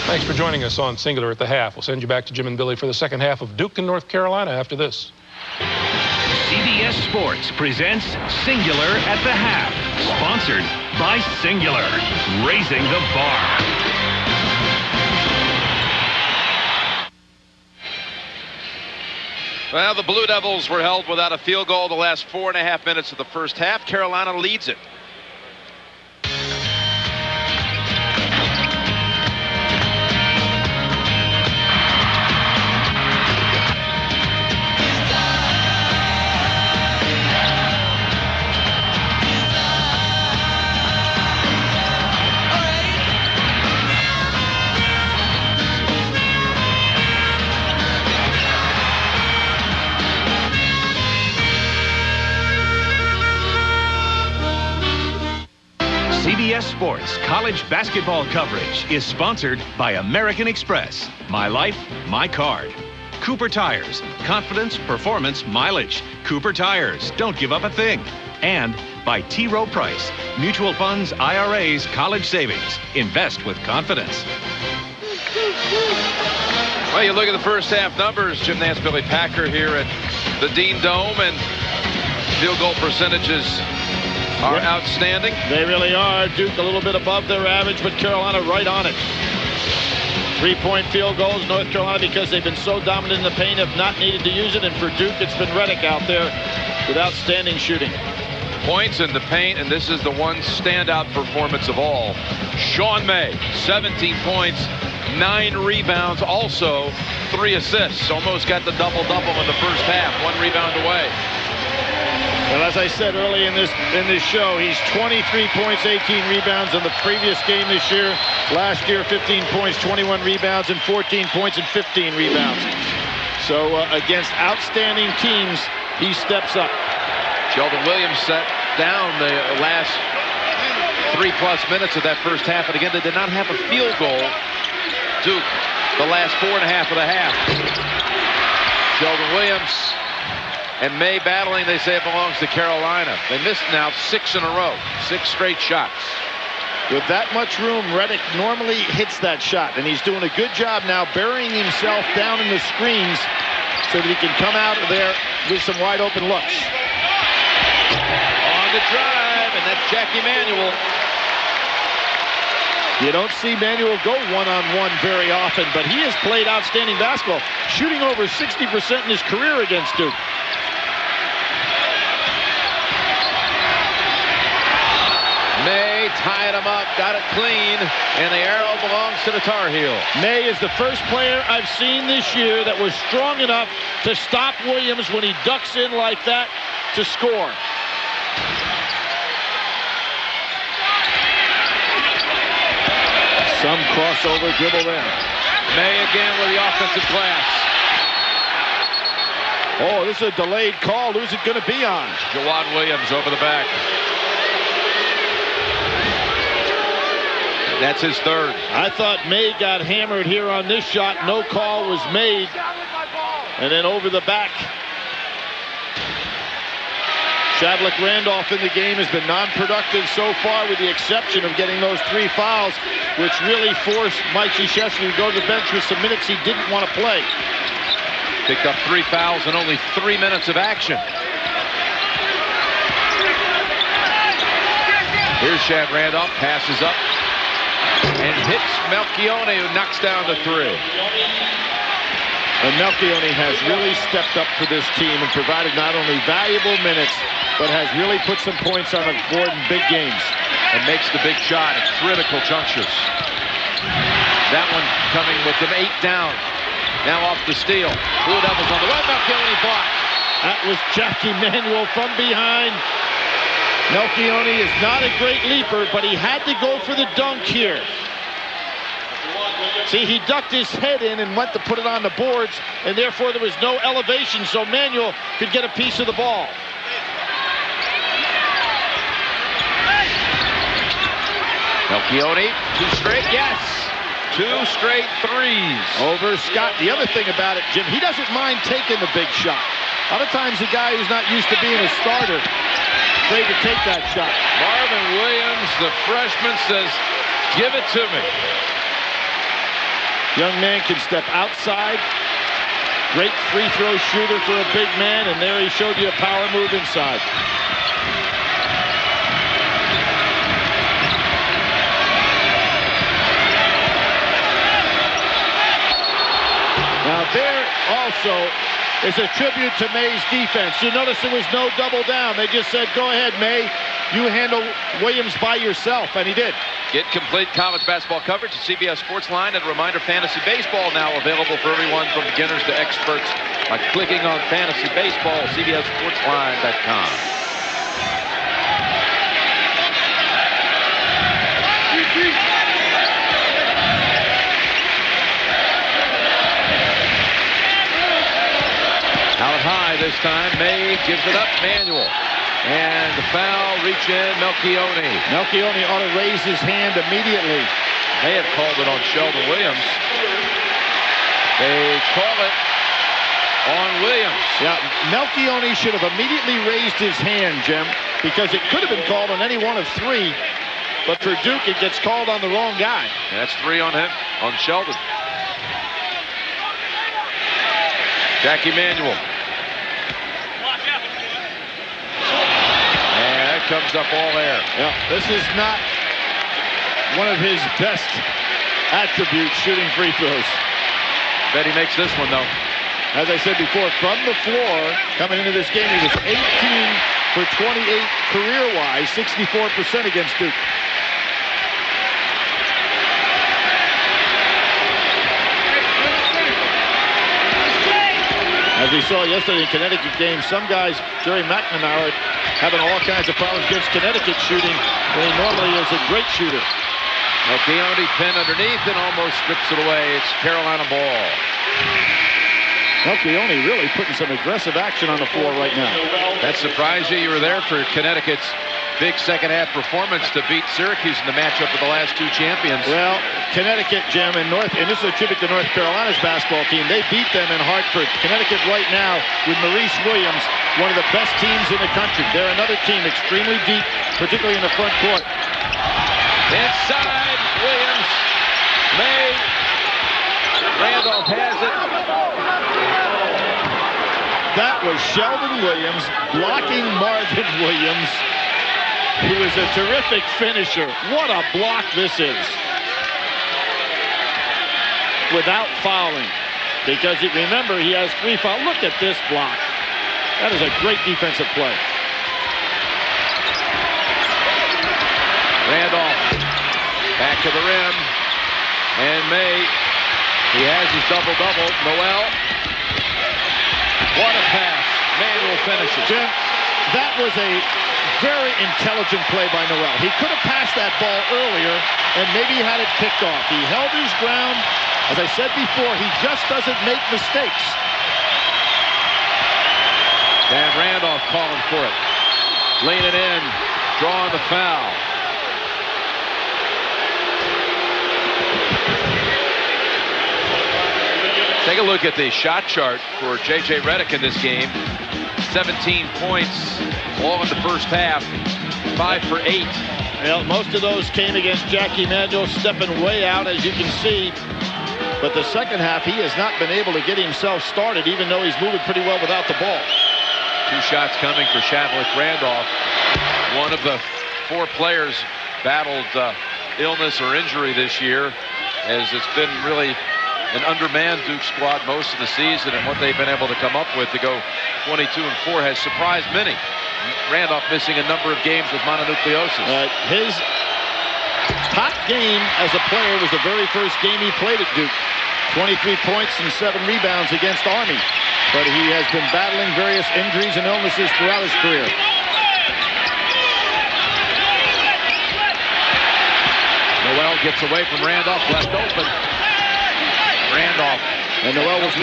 D: Thanks for joining us on Singular at the Half. We'll send you back to Jim and Billy for the second half of Duke and North Carolina after this.
C: CBS Sports presents Singular at the Half, sponsored by Singular, raising the bar.
A: Well, the Blue Devils were held without a field goal the last 4.5 minutes of the first half. Carolina leads it.
C: CBS Sports college basketball coverage is sponsored by American Express. My life, my card. Cooper Tires. Confidence, performance, mileage. Cooper Tires. Don't give up a thing. And by T. Rowe Price. Mutual funds, IRAs, college savings. Invest with confidence.
A: Well, you look at the first half numbers. Jim Nance, Billy Packer here at the Dean Dome, and field goal percentages are outstanding.
B: They really are. Duke a little bit above their average, but Carolina right on it. 3-point field goals, North Carolina, because they've been so dominant in the paint, have not needed to use it. And for Duke, it's been Reddick out there with outstanding shooting.
A: Points in the paint, and this is the one standout performance of all. Sean May, 17 points, 9 rebounds, also 3 assists. Almost got the double-double in the first half, 1 rebound away.
B: Well, as I said early in this show, he's 23 points, 18 rebounds in the previous game this year. Last year, 15 points, 21 rebounds, and 14 points and 15 rebounds. So against outstanding teams, he steps up.
A: Sheldon Williams set down the last 3+ minutes of that first half, and again, they did not have a field goal. Duke, the last 4.5 of the half. Sheldon Williams and May battling. They say it belongs to Carolina. They missed now 6 in a row, 6 straight shots.
B: With that much room, Redick normally hits that shot, and he's doing a good job now burying himself down in the screens so that he can come out of there with some wide open looks.
A: On the drive, and that's Jackie Manuel.
B: You don't see Manuel go one-on-one very often, but he has played outstanding basketball, shooting over 60% in his career against Duke.
A: May tied him up, got it clean, and the arrow belongs to the Tar Heels.
B: May is the first player I've seen this year that was strong enough to stop Williams when he ducks in like that to score. Some crossover dribble there.
A: May again with the offensive glass.
B: Oh, this is a delayed call. Who's it going to be on?
A: Jawad Williams over the back. That's his third.
B: I thought May got hammered here on this shot. No call was made. And then over the back. Shadlick Randolph in the game has been non-productive so far, with the exception of getting those 3 fouls, which really forced Mike Krzyzewski to go to the bench with some minutes he didn't want to play.
A: Picked up 3 fouls in only 3 minutes of action. Here's Shad Randolph, passes up and hits Melchione, who knocks down the 3.
B: And Melchione has really stepped up for this team and provided not only valuable minutes, but has really put some points on the board in big games.
A: And makes the big shot at critical junctures. That one coming with them 8 down. Now off the steal. Blue Devils on the run. Melchione blocked.
B: That was Jackie Manuel from behind. Melchione is not a great leaper, but he had to go for the dunk here. See, he ducked his head in and went to put it on the boards, and therefore there was no elevation, so Manuel could get a piece of the ball.
A: Melchione, 2 straight, yes. 2 straight threes.
B: Over Scott. The other thing about it, Jim, he doesn't mind taking the big shot. A lot of times the guy who's not used to being a starter afraid to take that shot.
A: Marvin Williams, the freshman, says, give it to me.
B: Young man can step outside. Great free throw shooter for a big man, and there he showed you a power move inside. Now there also is a tribute to May's defense. You notice there was no double down. They just said, go ahead, May. You handle Williams by yourself, and he did.
A: Get complete college basketball coverage at CBS Sports Line. And a reminder, Fantasy Baseball now available for everyone from beginners to experts by clicking on Fantasy Baseball, CBSSportsLine.com. Out high this time. May gives it up. Manuel. And the foul, reach in, Melchione.
B: Melchione ought to raise his hand immediately.
A: They have called it on Sheldon Williams. They call it on Williams.
B: Yeah, Melchione should have immediately raised his hand, Jim, because it could have been called on any one of 3. But for Duke, it gets called on the wrong guy.
A: And that's 3 on him, on Sheldon. Jackie Manuel. Comes up all there.
B: Yeah, this is not one of his best attributes, shooting free throws.
A: Bet he makes this one, though.
B: As I said before, from the floor, coming into this game, he was 18 for 28 career-wise, 64% against Duke. As we saw yesterday in Connecticut game, some guys, Jerry McNamara, having all kinds of problems against Connecticut shooting when he normally is a great shooter.
A: Keone pinned underneath and almost strips it away. It's Carolina ball.
B: Keone really putting some aggressive action on the floor right now.
A: That surprised you? You were there for Connecticut's big second-half performance to beat Syracuse in the matchup with the last two champions.
B: Well, Connecticut, Jim, and this is a tribute to North Carolina's basketball team. They beat them in Hartford. Connecticut right now with Maurice Williams, one of the best teams in the country. They're another team extremely deep, particularly in the front court.
A: Inside, Williams. May. Randolph has it.
B: That was Sheldon Williams blocking Marvin Williams, who is a terrific finisher. What a block this is. Without fouling. Because remember, he has 3 fouls. Look at this block. That is a great defensive play.
A: Randolph back to the rim. And May, he has his double-double. Noel. What a pass. Manuel finishes.
B: Jim, that was a very intelligent play by Noel. He could have passed that ball earlier and maybe had it picked off. He held his ground. As I said before, he just doesn't make mistakes.
A: Dan Randolph calling for it. Leaning in, drawing the foul. Take a look at the shot chart for J.J. Redick in this game. 17 points, all in the first half. 5 for 8.
B: Well, most of those came against Jackie Manuel, stepping way out, as you can see. But the second half, he has not been able to get himself started, even though he's moving pretty well without the ball.
A: 2 shots coming for Shavlik Randolph. One of the 4 players battled illness or injury this year, as it's been really an undermanned Duke squad most of the season, and what they've been able to come up with to go 22-4 has surprised many. Randolph missing a number of games with mononucleosis.
B: His top game as a player was the very first game he played at Duke. 23 points and 7 rebounds against Army. But he has been battling various injuries and illnesses throughout his career.
A: Noel gets away from Randolph, left open. Randolph.
B: And Noel was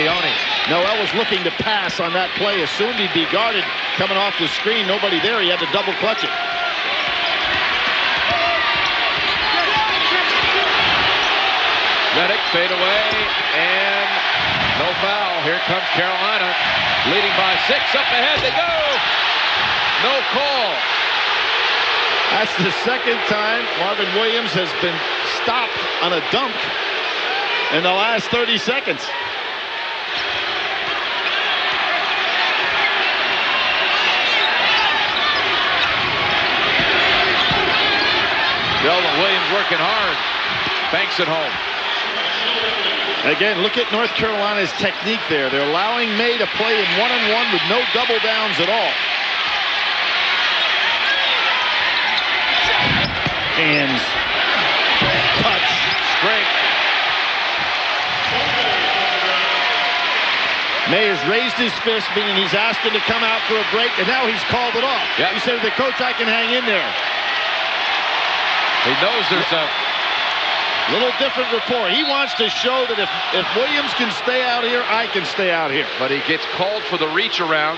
B: looking to pass on that play. Assumed he'd be guarded coming off the screen. Nobody there. He had to double clutch it.
A: Redick fade away, and no foul. Here comes Carolina, leading by 6. Up ahead they go. No call.
B: That's the second time Marvin Williams has been stopped on a dunk in the last 30 seconds.
A: Sheldon Williams working hard. Banks it home.
B: Again, look at North Carolina's technique there. They're allowing May to play in one-on-one with no double downs at all. Hands. Touch.
A: Strength.
B: May has raised his fist, meaning he's asking to come out for a break, and now he's called it off.
A: Yep.
B: He said to the coach, I can hang in there.
A: He knows there's a
B: little different rapport. He wants to show that if Williams can stay out here, I can stay out here.
A: But he gets called for the reach around.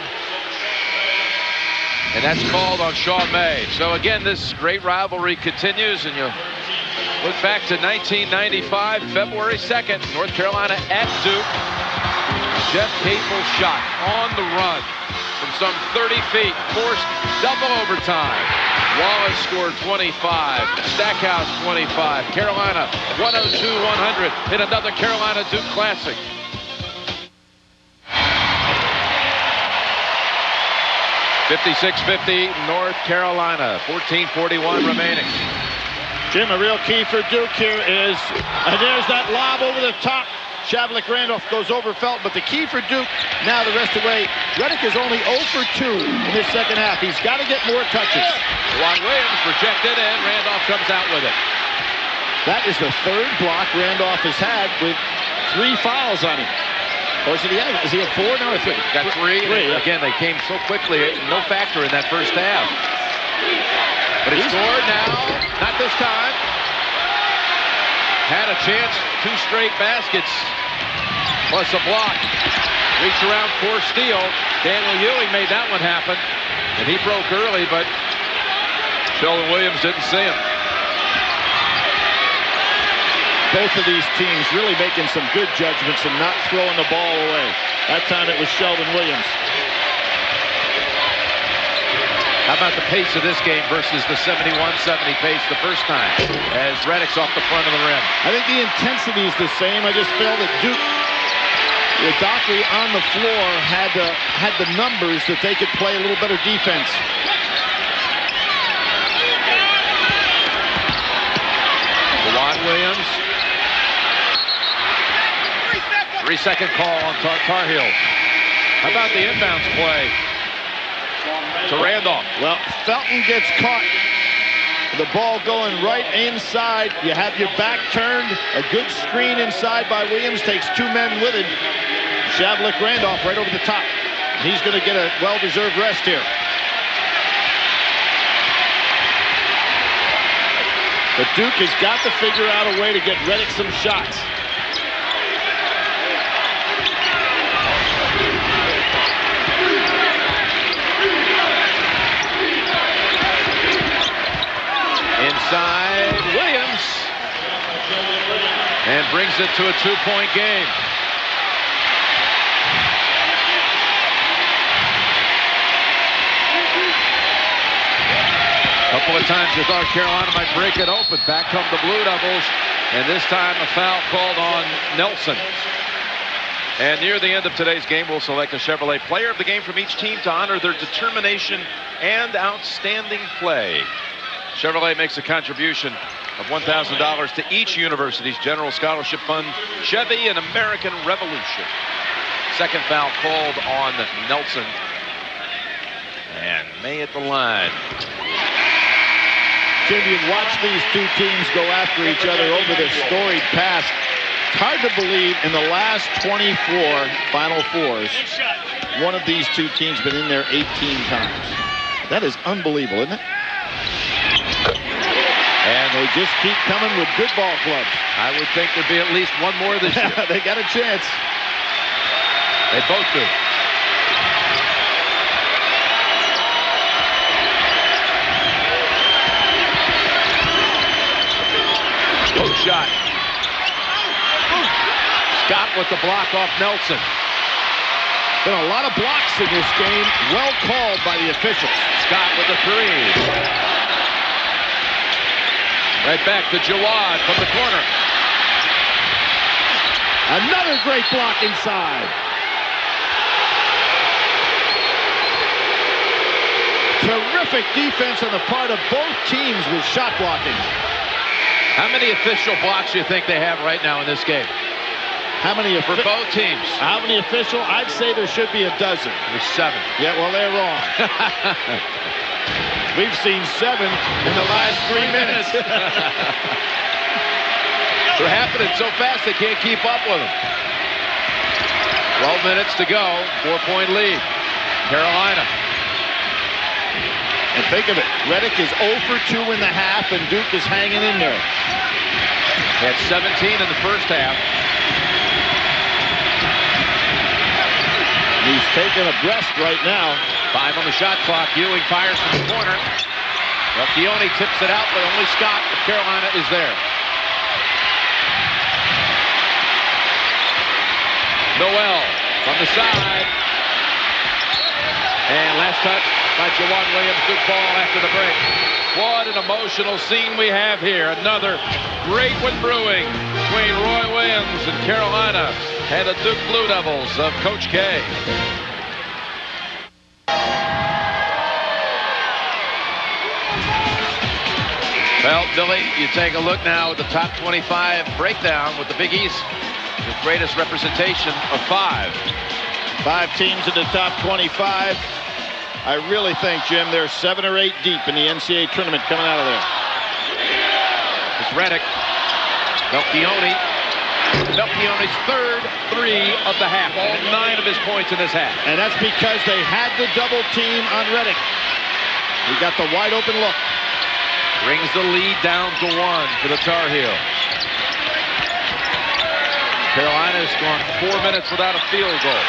A: And that's called on Sean May. So again, this great rivalry continues, and you look back to 1995, February 2nd, North Carolina at Duke. Jeff Capel's shot on the run from some 30 feet, forced double overtime. Wallace scored 25, Stackhouse 25, Carolina 102-100 in another Carolina Duke Classic. .56-50 North Carolina, 14:41 remaining.
B: Jim, a real key for Duke here is, and there's that lob over the top. Shavlik Randolph goes over Felton, but the key for Duke now the rest of the way, Redick is only 0 for 2 in this second half. He's got to get more touches.
A: Juan Williams rejected, and Randolph comes out with it.
B: That is the 3rd block Randolph has had with 3 fouls on him. Or is he at 4 now or 3?
A: Got 3.
B: Yeah.
A: Again, they came so quickly, no factor in that first half. But he scored now, not this time. Had a chance, 2 straight baskets, plus a block. Reach around for steal. Daniel Ewing made that one happen, and he broke early, but Sheldon Williams didn't see him.
B: Both of these teams really making some good judgments and not throwing the ball away. That time it was Sheldon Williams.
A: How about the pace of this game versus the 71-70 pace the first time as Reddick's off the front of the rim?
B: I think the intensity is the same. I just felt that Duke, with Dockery on the floor, had the numbers that they could play a little better defense.
A: Juwan Williams. 3-second call on Tar Heels. How about the inbounds play to Randolph?
B: Well, Felton gets caught. The ball going right inside. You have your back turned. A good screen inside by Williams. Takes 2 men with it. Shavlik Randolph right over the top. He's going to get a well-deserved rest here. But Duke has got to figure out a way to get Reddick some shots.
A: Inside Williams, and brings it to a 2-point game. A couple of times you thought Carolina might break it open. Back come the Blue Devils, and this time a foul called on Nelson. And near the end of today's game, we'll select a Chevrolet player of the game from each team to honor their determination and outstanding play. Chevrolet makes a contribution of $1,000 to each university's general scholarship fund, Chevy and American Revolution. Second foul called on Nelson. And May at the line.
B: Jim, you've watched these two teams go after each other over this storied past. It's hard to believe in the last 24 Final Fours, one of these two teams been in there 18 times. That is unbelievable, isn't it? And they just keep coming with good ball clubs.
A: I would think there'd be at least one more this year.
B: They got a chance.
A: They both do. Post shot. Scott with the block off Nelson.
B: Been a lot of blocks in this game. Well called by the officials.
A: Scott with the 3. Right back to Jawad from the corner.
B: Another great block inside. Terrific defense on the part of both teams with shot blocking.
A: How many official blocks do you think they have right now in this game?
B: How many
A: for both teams?
B: How many official? I'd say there should be a dozen.
A: There's 7.
B: Yeah, well, they're wrong. We've seen 7 in the last 3 minutes.
A: They're happening so fast they can't keep up with them. 12 minutes to go. 4-point lead. Carolina.
B: And think of it. Reddick is 0 for 2 in the half, and Duke is hanging in there.
A: Had 17 in the first half.
B: He's taking a breast right now.
A: 5 on the shot clock. Ewing fires from the corner. Keone tips it out, but only Scott of Carolina is there. Noel from the side. And last touch by Juwan Williams. Good ball after the break. What an emotional scene we have here. Another great one brewing between Roy Williams and Carolina and the Duke Blue Devils of Coach K. Well, Billy, you take a look now at the top 25 breakdown with the Big East. The greatest representation of 5.
B: 5 teams in the top 25. I really think, Jim, they're 7 or 8 deep in the NCAA tournament coming out of there.
A: It's Reddick. Keone Melchione's third three of the half. All 9 of his points in this half.
B: And that's because they had the double team on Reddick. He got the wide open look.
A: Brings the lead down to 1 for the Tar Heels. Carolina's gone 4 minutes without a field goal.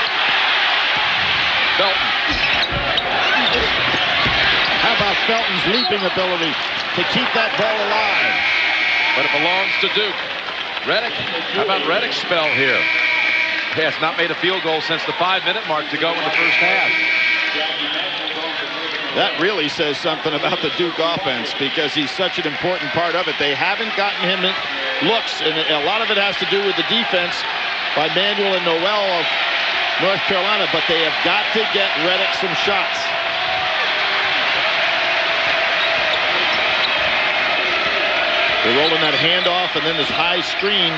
A: Felton.
B: How about Felton's leaping ability to keep that ball alive?
A: But it belongs to Duke. Reddick, how about Reddick's spell here? He has not made a field goal since the 5-minute mark to go in the first half.
B: That really says something about the Duke offense because he's such an important part of it. They haven't gotten him looks, and a lot of it has to do with the defense by Manuel and Noel of North Carolina, but they have got to get Reddick some shots. They're rolling that handoff and then this high screen.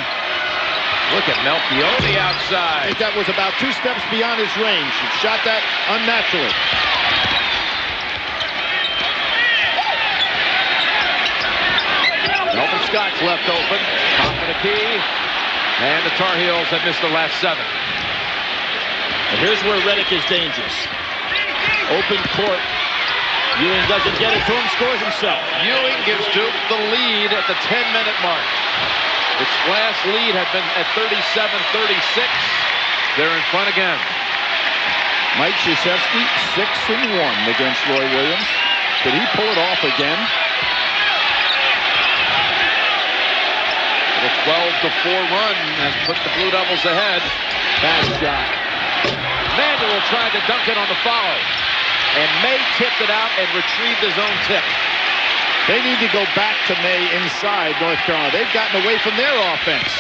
A: Look at Melchione outside.
B: I think that was about 2 steps beyond his range. He shot that unnaturally.
A: Melvin Scott's left open. Top of the key. And the Tar Heels have missed the last 7.
B: And here's where Reddick is dangerous. Open court. Ewing doesn't get it to him, scores himself.
A: Ewing gives Duke the lead at the 10-minute mark. Its last lead had been at 37-36. They're in front again.
B: Mike Krzyzewski, 6-1 against Roy Williams. Could he pull it off again?
A: The 12-4 run has put the Blue Devils ahead.
B: Fast shot.
A: Manuel tried to dunk it on the follow. And May tipped it out and retrieved his own tip.
B: They need to go back to May inside North Carolina. They've gotten away from their offense.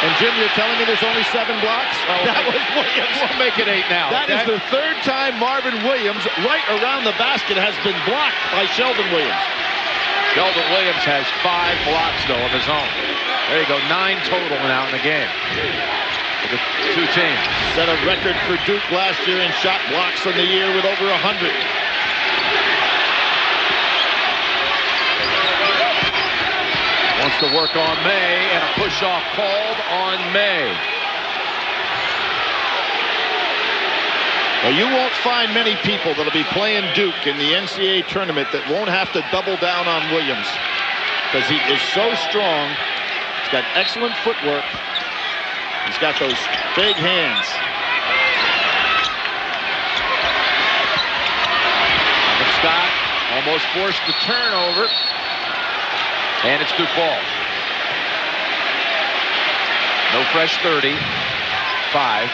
B: And Jim, you're telling me there's only 7 blocks? That was Williams.
A: We'll make it 8 now.
B: That is the 3rd time Marvin Williams, right around the basket, has been blocked by Sheldon Williams.
A: Sheldon Williams has 5 blocks, though, of his own. There you go, 9 total now in the game. For the 2 teams.
B: Set a record for Duke last year in shot blocks in the year with over 100.
A: Wants to work on May, and a push-off called on May.
B: Well, you won't find many people that'll be playing Duke in the NCAA tournament that won't have to double down on Williams because he is so strong. He's got excellent footwork. He's got those big hands.
A: Marvin Scott almost forced the turnover. And it's Duke ball. No fresh 30. 5.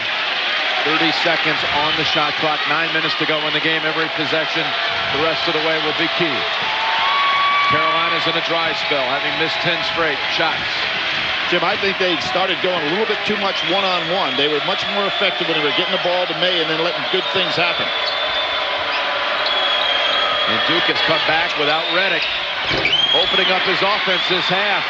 A: 30 seconds on the shot clock. 9 minutes to go in the game. Every possession the rest of the way will be key. Carolina's in a dry spell, having missed 10 straight shots.
B: Jim, I think they started going a little bit too much one-on-one. They were much more effective when they were getting the ball to May and then letting good things happen.
A: And Duke has come back without Reddick, opening up his offense this half.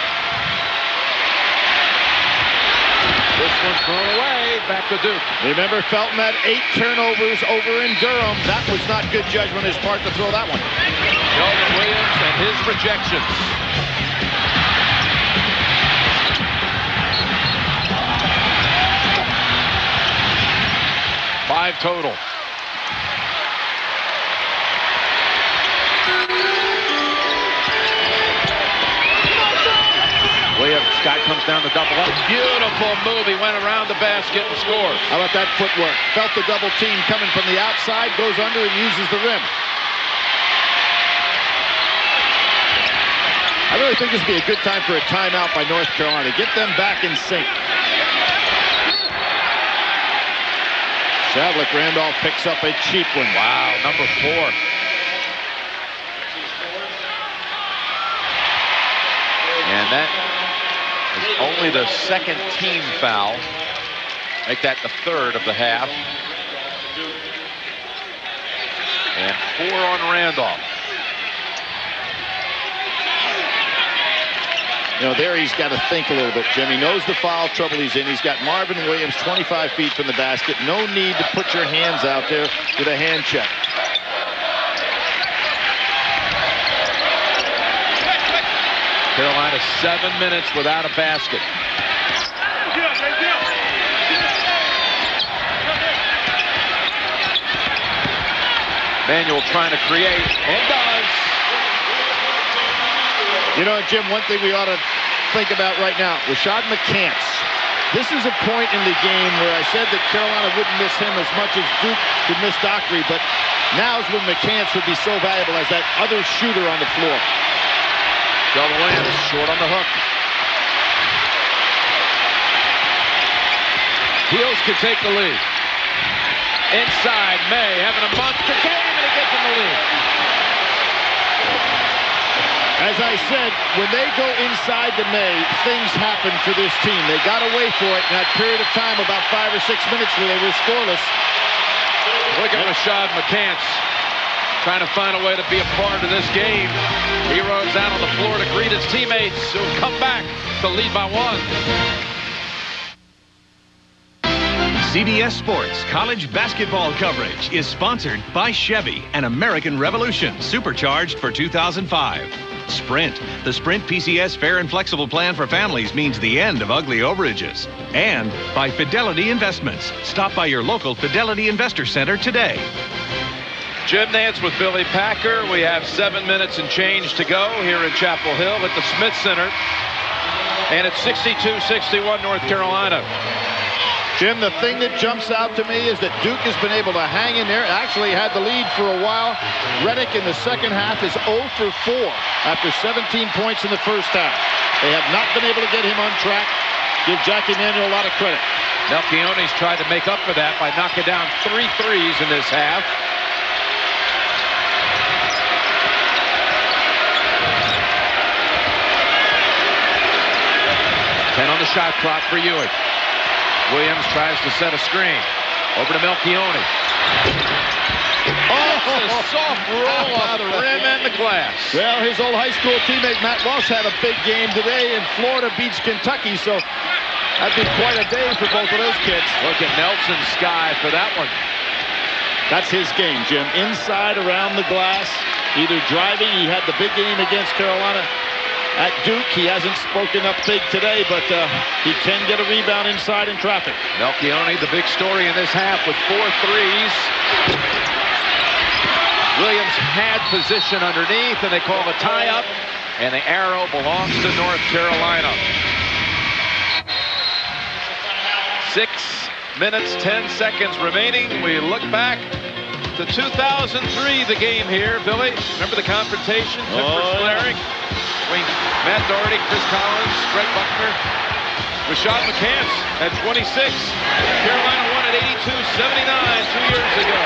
A: This one's thrown away. Back to Duke.
B: Remember, Felton had 8 turnovers over in Durham. That was not good judgment on his part to throw that one.
A: Sheldon Williams and his rejections. Five total. Williams, Scott comes down to double up. Beautiful move. He went around the basket and scores.
B: How about that footwork? Felt the double team coming from the outside, goes under and uses the rim. I really think this would be a good time for a timeout by North Carolina. Get them back in sync. Savlik Randolph picks up a cheap one.
A: Wow, number 4. And that is only the second team foul. Make that the 3rd of the half. And 4 on Randolph.
B: You know, there he's got to think a little bit, Jim. He knows the foul trouble he's in. He's got Marvin Williams 25 feet from the basket. No need to put your hands out there with a hand check.
A: Carolina to 7 minutes without a basket. Manuel trying to create, and does.
B: You know, Jim, one thing we ought to think about right now, Rashad McCants. This is a point in the game where I said that Carolina wouldn't miss him as much as Duke would miss Dockery, but now's when McCants would be so valuable as that other shooter on the floor.
A: Sheldon Williams short on the hook. Heels can take the lead. Inside, May having a monster game, and he gets in the lead.
B: As I said, when they go inside the May, things happen for this team. They got away for it in that period of time, about 5 or 6 minutes where they were scoreless.
A: Look at Rashad McCants trying to find a way to be a part of this game. He runs out on the floor to greet his teammates who come back to lead by 1.
C: CBS Sports college basketball coverage is sponsored by Chevy and American Revolution, supercharged for 2005. Sprint. The Sprint PCS fair and flexible plan for families means the end of ugly overages. And by Fidelity Investments. Stop by your local Fidelity Investor Center today.
A: Jim Nantz with Billy Packer. We have 7 minutes and change to go here in Chapel Hill at the Smith Center. And it's 62-61 North Carolina.
B: Jim, the thing that jumps out to me is that Duke has been able to hang in there. Actually had the lead for a while. Reddick in the second half is 0 for 4 after 17 points in the first half. They have not been able to get him on track. Give Jackie Manuel a lot of credit.
A: Melchione's tried to make up for that by knocking down 3 threes in this half. On the shot clock for Ewing. Williams tries to set a screen. Over to Melchione. Oh, a soft roll off the rim and the glass.
B: Well, his old high school teammate Matt Walsh had a big game today, and Florida beats Kentucky, so that'd be quite a day for both of those kids.
A: Look at Nelson Sky for that one.
B: That's his game, Jim. Inside, around the glass, either driving. He had the big game against Carolina. At Duke, he hasn't spoken up big today, but he can get a rebound inside in traffic.
A: Melchione, the big story in this half with 4 threes. Williams had position underneath, and they call a tie-up, and the arrow belongs to North Carolina. 6 minutes, 10 seconds remaining. We look back to 2003, the game here. Billy, remember the confrontation? Flaring? Between Matt Doherty, Chris Collins, Brett Buckner, Rashad McCants at 26. Carolina won at 82-79 2 years ago.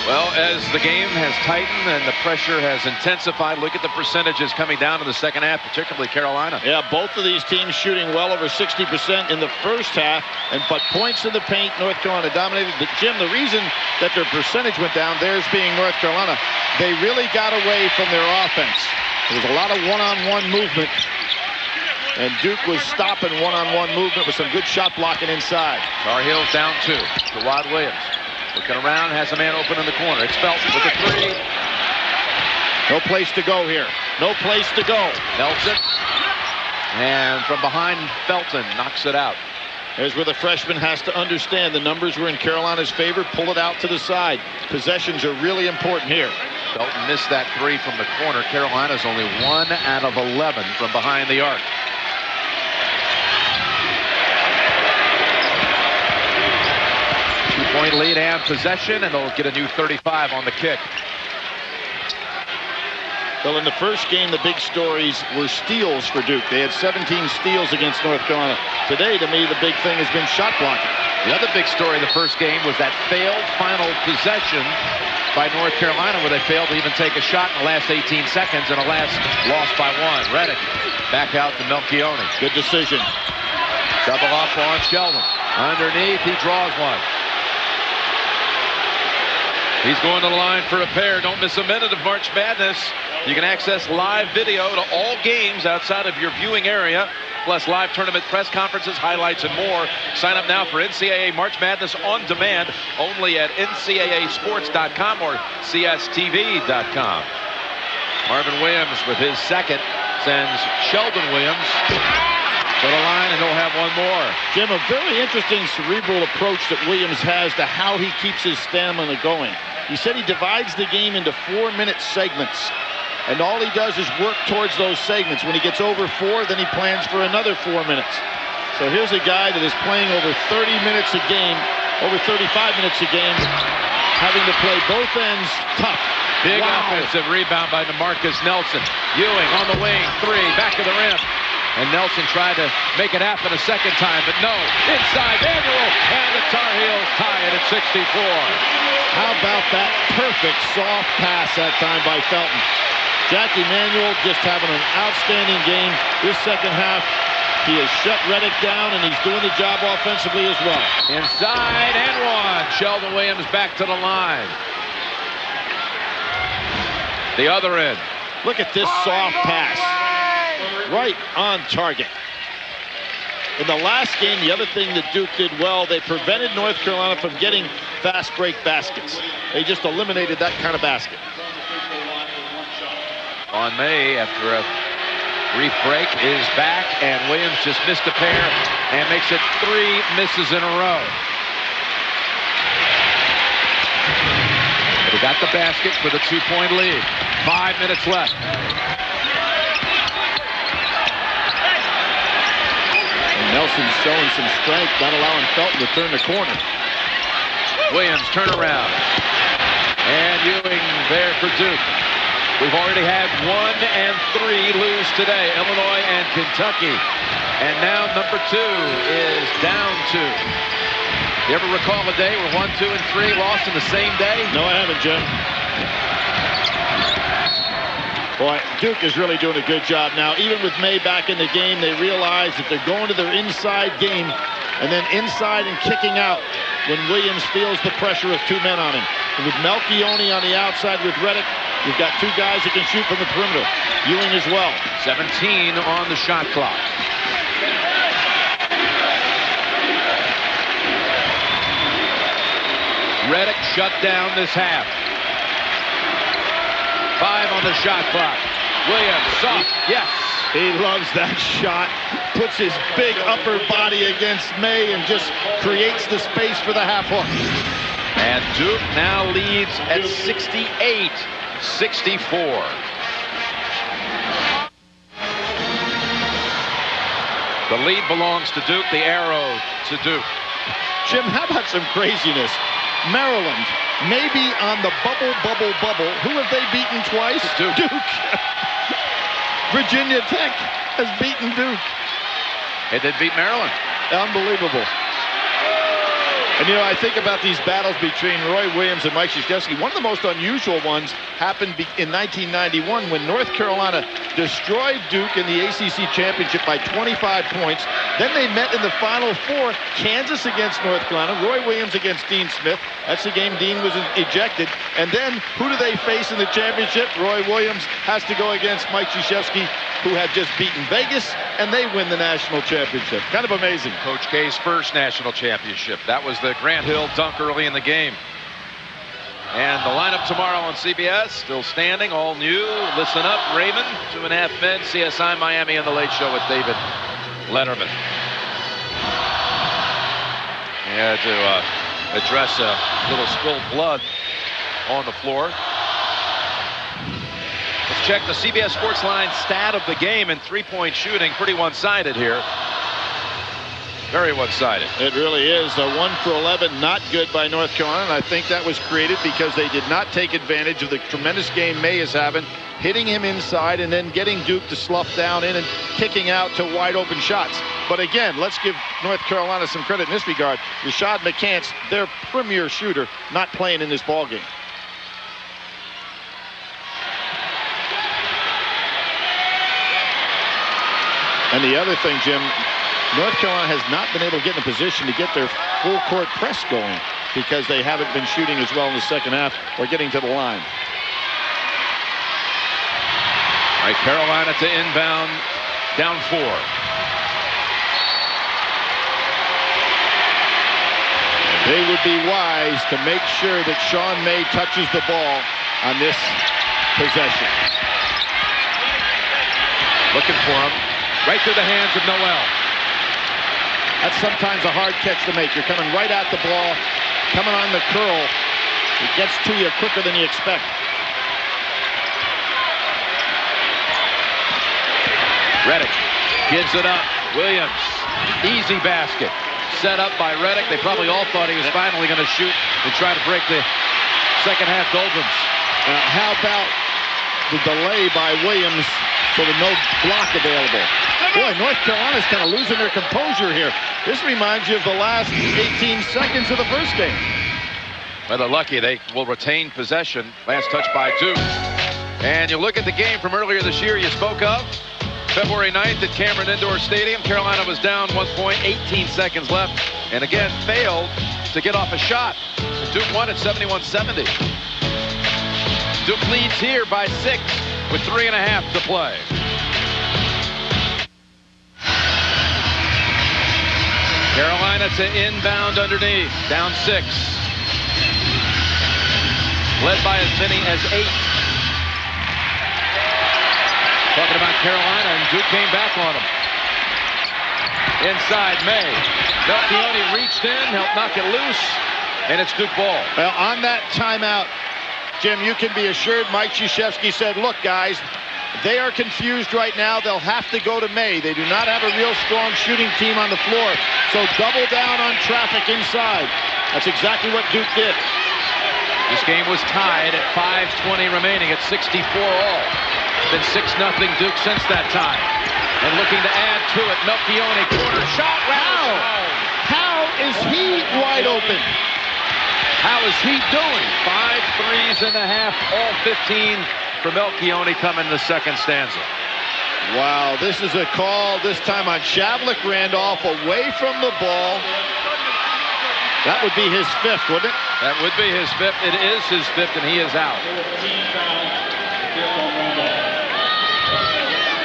A: Well, as the game has tightened and the pressure has intensified, look at the percentages coming down in the second half, particularly Carolina.
B: Yeah, both of these teams shooting well over 60% in the first half, but points in the paint, North Carolina dominated. But Jim, the reason that their percentage went down, theirs being North Carolina, they really got away from their offense. There was a lot of one-on-one movement, and Duke was stopping one-on-one movement with some good shot blocking inside.
A: Tar Heels down 2 to Rod Williams. Looking around, has a man open in the corner. It's Felton with a 3.
B: No place to go here. No place to go.
A: Nelson. And from behind, Felton knocks it out.
B: Here's where the freshman has to understand the numbers were in Carolina's favor. Pull it out to the side. Possessions are really important here.
A: Felton missed that 3 from the corner. Carolina's only 1 out of 11 from behind the arc. Two-point lead and possession, and they'll get a new 35 on the kick.
B: Well, in the first game, the big stories were steals for Duke. They had 17 steals against North Carolina. Today, to me, the big thing has been shot blocking.
A: The other big story in the first game was that failed final possession by North Carolina, where they failed to even take a shot in the last 18 seconds, and a last loss by 1. Reddick back out to Melchione.
B: Good decision.
A: Double off on Sheldon. Underneath, he draws one. He's going to the line for a pair. Don't miss a minute of March Madness. You can access live video to all games outside of your viewing area plus live tournament press conferences, highlights, and more. Sign up now for NCAA March Madness on demand only at ncaasports.com or cstv.com. Marvin Williams with his second sends Sheldon Williams to the line, and he'll have one more.
B: Jim, a very interesting cerebral approach that Williams has to how he keeps his stamina going. He said he divides the game into 4-minute segments, and all he does is work towards those segments. When he gets over 4, then he plans for another 4 minutes. So here's a guy that is playing over 30 minutes a game, over 35 minutes a game, having to play both ends tough.
A: Big offensive rebound by DeMarcus Nelson. Ewing on the wing, 3, back of the rim. And Nelson tried to make it happen a second time, but no. Inside, Manuel, and the Tar Heels tie it at 64.
B: How about that perfect soft pass that time by Felton? Jackie Manuel just having an outstanding game this second half. He has shut Reddick down, and he's doing the job offensively as well.
A: Inside and one. Sheldon Williams back to the line. The other end.
B: Look at this soft pass. Right on target. In the last game, the other thing that Duke did well, they prevented North Carolina from getting fast break baskets. They just eliminated that kind of basket.
A: On May, after a brief break, is back, and Williams just missed a pair and makes it 3 misses in a row. But he got the basket for the 2-point lead. 5 minutes left.
B: Nelson's showing some strength, not allowing Felton to turn the corner.
A: Williams turnaround. And Ewing there for Duke. We've already had 1 and 3 lose today, Illinois and Kentucky. And now number 2 is down 2. You ever recall a day where 1, 2, and 3 lost in the same day?
B: No, I haven't, Jim. Boy, Duke is really doing a good job now. Even with May back in the game, they realize that they're going to their inside game and then inside and kicking out when Williams feels the pressure of 2 men on him. And with Melchione on the outside with Reddick, you've got 2 guys that can shoot from the perimeter. Ewing as well.
A: 17 on the shot clock. Reddick shut down this half. 5 on the shot clock. Williams, soft, yes.
B: He loves that shot. Puts his big upper body against May and just creates the space for the half hook.
A: And Duke now leads at 68-64. The lead belongs to Duke, the arrow to Duke.
B: Jim, how about some craziness? Maryland, maybe on the bubble. Who have they beaten twice?
A: Duke.
B: Virginia Tech has beaten Duke.
A: They did beat Maryland.
B: Unbelievable. And, you know, I think about these battles between Roy Williams and Mike Krzyzewski. One of the most unusual ones happened in 1991 when North Carolina destroyed Duke in the ACC championship by 25 points. Then they met in the Final Four, Kansas against North Carolina, Roy Williams against Dean Smith. That's the game Dean was ejected. And then who do they face in the championship? Roy Williams has to go against Mike Krzyzewski, who had just beaten Vegas, and they win the national championship. Kind of amazing.
A: Coach K's first national championship. That was the Grant Hill dunk early in the game. And the lineup tomorrow on CBS, still standing, all new. Listen up, Raymond, 2.5 men, CSI Miami, and The Late Show with David Letterman. Yeah, to address a little spilled blood on the floor. Let's check the CBS Sports Line stat of the game in 3-point shooting. Pretty one-sided here. Very one-sided.
B: It really is. 1 for 11, not good by North Carolina. And I think that was created because they did not take advantage of the tremendous game May is having, hitting him inside and then getting Duke to slough down in and kicking out to wide open shots. But again, let's give North Carolina some credit in this regard. Rashad McCants, their premier shooter, not playing in this ballgame. And the other thing, Jim, North Carolina has not been able to get in a position to get their full court press going because they haven't been shooting as well in the second half or getting to the line.
A: All right, Carolina to inbound, down 4.
B: They would be wise to make sure that Sean May touches the ball on this possession.
A: Looking for him. Right through the hands of Noel.
B: That's sometimes a hard catch to make. You're coming right at the ball, coming on the curl. It gets to you quicker than you expect.
A: Reddick gives it up. Williams, easy basket. Set up by Reddick. They probably all thought he was finally going to shoot and try to break the second half doldrums.
B: How about the delay by Williams so there's no block available? Boy, North Carolina's kind of losing their composure here. This reminds you of the last 18 seconds of the first game.
A: Well, they're lucky. They will retain possession. Last touch by Duke. And you look at the game from earlier this year you spoke of. February 9th at Cameron Indoor Stadium. Carolina was down 1 point, 18 seconds left. And again, failed to get off a shot. Duke won at 71-70. Duke leads here by 6 with 3.5 to play. Carolina to inbound underneath. Down 6. Led by as many as 8. Talking about Carolina, and Duke came back on them. Inside, May. Melchione reached in, helped knock it loose, and it's Duke ball.
B: Well, on that timeout, Jim, you can be assured Mike Krzyzewski said, look, guys, they are confused right now. They'll have to go to May. They do not have a real strong shooting team on the floor, so double down on traffic inside. That's exactly what Duke did.
A: This game was tied at 5:20 remaining at 64 all. Been 6-0 Duke since that time. And looking to add to it, Melchione, corner shot.
B: How is he wide open?
A: How is he doing? 5 threes and a half, all 15 for Melchione coming in the second stanza.
B: Wow, this is a call this time on Shavlik Randolph away from the ball. That would be his 5th, wouldn't it?
A: That would be his 5th. It is his 5th, and he is out.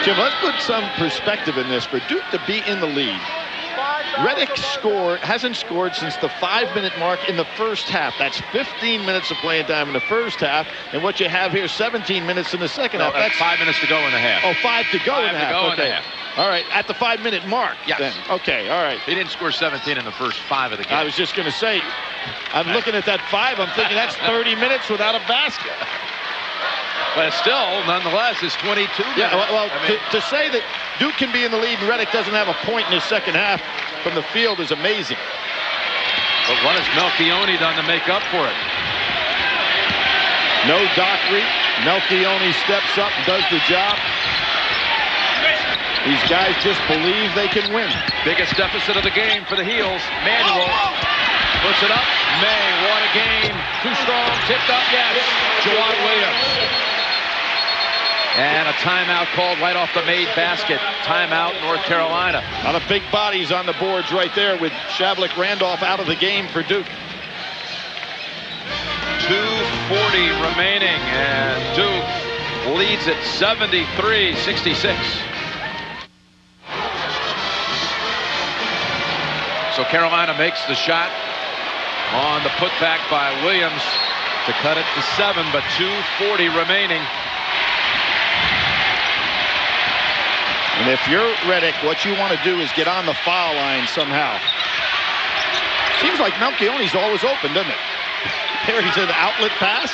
B: Jim, let's put some perspective in this. For Duke to be in the lead, Reddick hasn't scored since the 5-minute mark in the first half. That's 15 minutes of playing time in the first half, and what you have here, 17 minutes in the second half.
A: That's 5 minutes to go in the half.
B: Oh, 5 to go in the half.
A: In the half.
B: All right, at the 5-minute mark.
A: Yes.
B: Then. Okay, all right.
A: He didn't score 17 in the first 5 of the game.
B: I was just going to say, I'm looking at that 5. I'm thinking that's 30 minutes without a basket.
A: But still, nonetheless, it's 22 minutes.
B: Yeah, well, to say that Duke can be in the lead and Reddick doesn't have a point in his second half from the field is amazing.
A: But what has Melchione done to make up for it?
B: No Dockery. Melchione steps up and does the job. These guys just believe they can win.
A: Biggest deficit of the game for the Heels. Manuel puts it up. May, what a game. Too strong, tipped up, yes. Juwan Williams. And a timeout called right off the made basket. Timeout, North Carolina.
B: A lot of big bodies on the boards right there with Shavlik Randolph out of the game for Duke.
A: 2:40 remaining, and Duke leads at 73-66. So Carolina makes the shot on the putback by Williams to cut it to 7, but 2:40 remaining.
B: And if you're Reddick, what you want to do is get on the foul line somehow. Seems like Melchione's always open, doesn't it? There he's an outlet pass.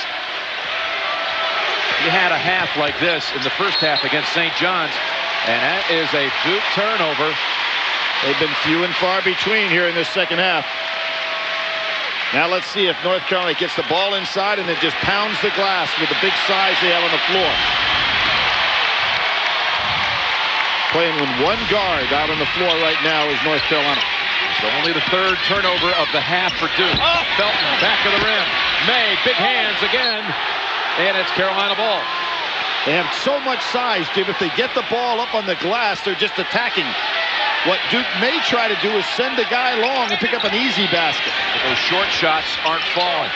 A: He had a half like this in the first half against St. John's, and that is a Duke turnover.
B: They've been few and far between here in this second half. Now let's see if North Carolina gets the ball inside and then just pounds the glass with the big size they have on the floor. Playing with one guard out on the floor right now is North Carolina.
A: So only the 3rd turnover of the half for Duke. Felton, back of the rim. May, big hands again. And it's Carolina ball.
B: They have so much size, Jim. If they get the ball up on the glass, they're just attacking. What Duke may try to do is send a guy long and pick up an easy basket.
A: But those short shots aren't falling.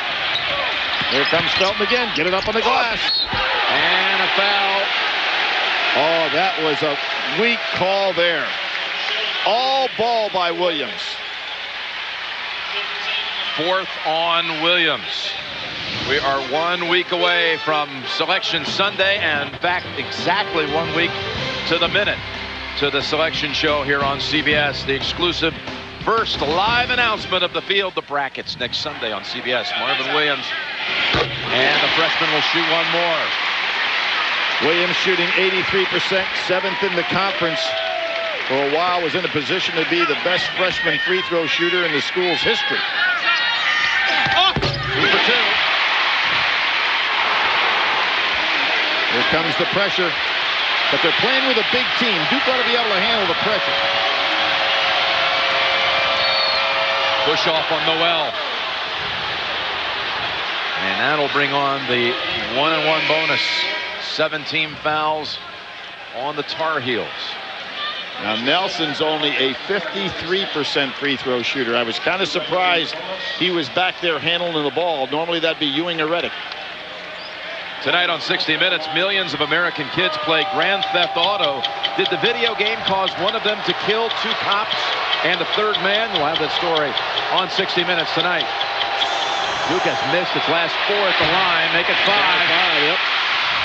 B: Here comes Felton again. Get it up on the glass.
A: And a foul.
B: Oh, that was a weak call there. All ball by Williams.
A: 4th on Williams. We are 1 week away from Selection Sunday, and in fact, exactly 1 week to the minute to the selection show here on CBS. The exclusive first live announcement of the field, the brackets, next Sunday on CBS. Marvin Williams, and the freshman will shoot one more.
B: Williams shooting 83%, 7th in the conference. For a while was in a position to be the best freshman free throw shooter in the school's history.
A: 2 for 2.
B: Here comes the pressure, but they're playing with a big team. Duke ought to be able to handle the pressure.
A: Push off on Noel. And that'll bring on the 1-and-1 bonus. 17 fouls on the Tar Heels.
B: Now Nelson's only a 53% free throw shooter. I was kind of surprised he was back there handling the ball. Normally that'd be Ewing or Reddick.
A: Tonight on 60 Minutes, millions of American kids play Grand Theft Auto. Did the video game cause one of them to kill 2 cops and a 3rd man? We'll have that story on 60 Minutes tonight. Duke has missed its last 4 at the line. Make it 5.
B: Yep.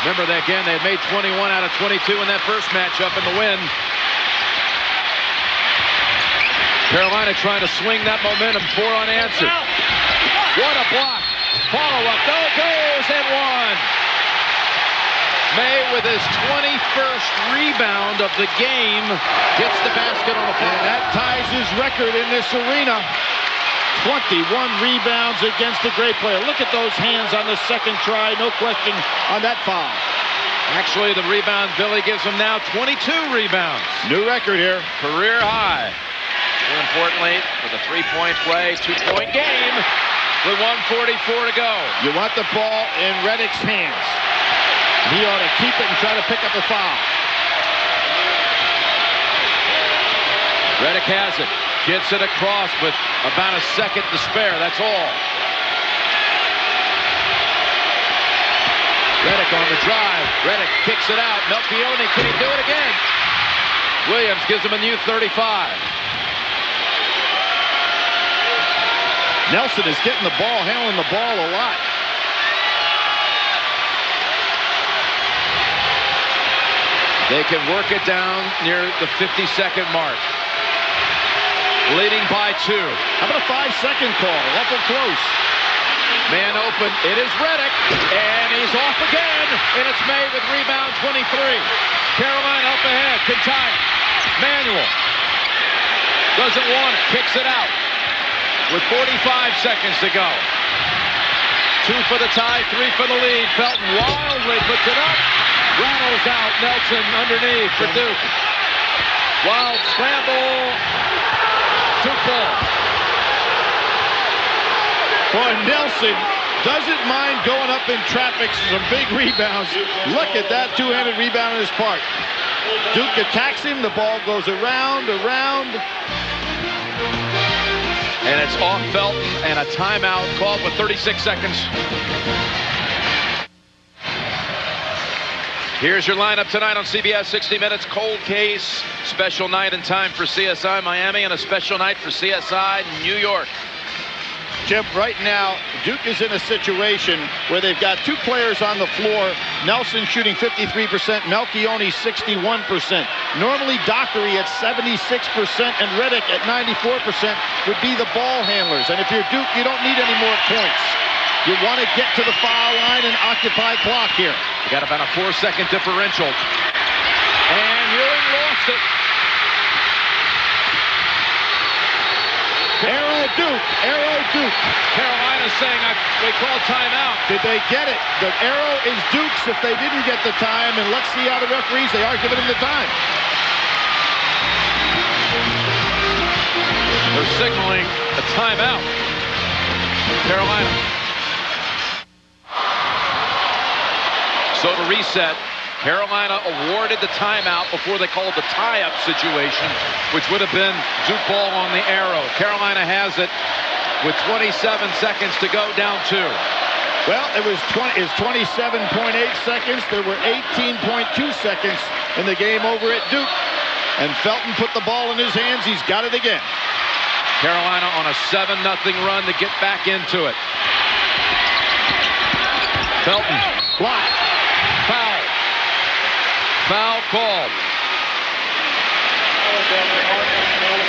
A: Remember that again, they made 21 out of 22 in that first matchup in the win. Carolina trying to swing that momentum, 4 unanswered. What a block. Follow-up, though, goes and 1. May, with his 21st rebound of the game, gets the basket on the foul.
B: And that ties his record in this arena. 21 rebounds against a great player. Look at those hands on the second try. No question on that foul.
A: Actually, the rebound, Billy gives him now 22 rebounds.
B: New record here.
A: Career high. More importantly, with a 3-point play, 2-point game with 1:44 to go.
B: You want the ball in Reddick's hands. He ought to keep it and try to pick up a foul.
A: Reddick has it. Gets it across with about a second to spare. That's all. Reddick on the drive. Reddick kicks it out. Melchione, can he do it again? Williams gives him a new 35.
B: Nelson is getting the ball, handling the ball a lot.
A: They can work it down near the 50-second mark. Leading by 2.
B: How about a 5-second call? Awful close.
A: Man open. It is Reddick. And he's off again. And it's May with rebound 23. Carolina up ahead. Can tie it. Manuel. Doesn't want it. Kicks it out. With 45 seconds to go. 2 for the tie. 3 for the lead. Felton wildly puts it up. Rattles out. Nelson underneath for Duke. Wild scramble. Duke ball.
B: Boy, Nelson doesn't mind going up in traffic. Some big rebounds. Look at that two-handed rebound on his part. Duke attacks him. The ball goes around.
A: And it's off Felton, and a timeout called with 36 seconds. Here's your lineup tonight on CBS 60 Minutes. Cold case, special night and time for CSI Miami, and a special night for CSI New York.
B: Jim, right now, Duke is in a situation where they've got 2 players on the floor. Nelson shooting 53%, Melchione 61%. Normally, Dockery at 76% and Reddick at 94% would be the ball handlers. And if you're Duke, you don't need any more points. You want to get to the foul line and occupy clock here.
A: You got about a 4-second differential. And Ewing lost it.
B: Arrow Duke.
A: Carolina's saying we call timeout.
B: Did they get it? The arrow is Duke's if they didn't get the time, and let's see how the referees, they are giving them the time.
A: They're signaling a timeout. Carolina. So to reset, Carolina awarded the timeout before they called the tie-up situation, which would have been Duke ball on the arrow. Carolina has it with 27 seconds to go, down 2.
B: Well, it was 27.8 seconds. There were 18.2 seconds in the game over at Duke. And Felton put the ball in his hands. He's got it again.
A: Carolina on a 7-0 run to get back into it. Felton.
B: Block.
A: Foul. Foul called.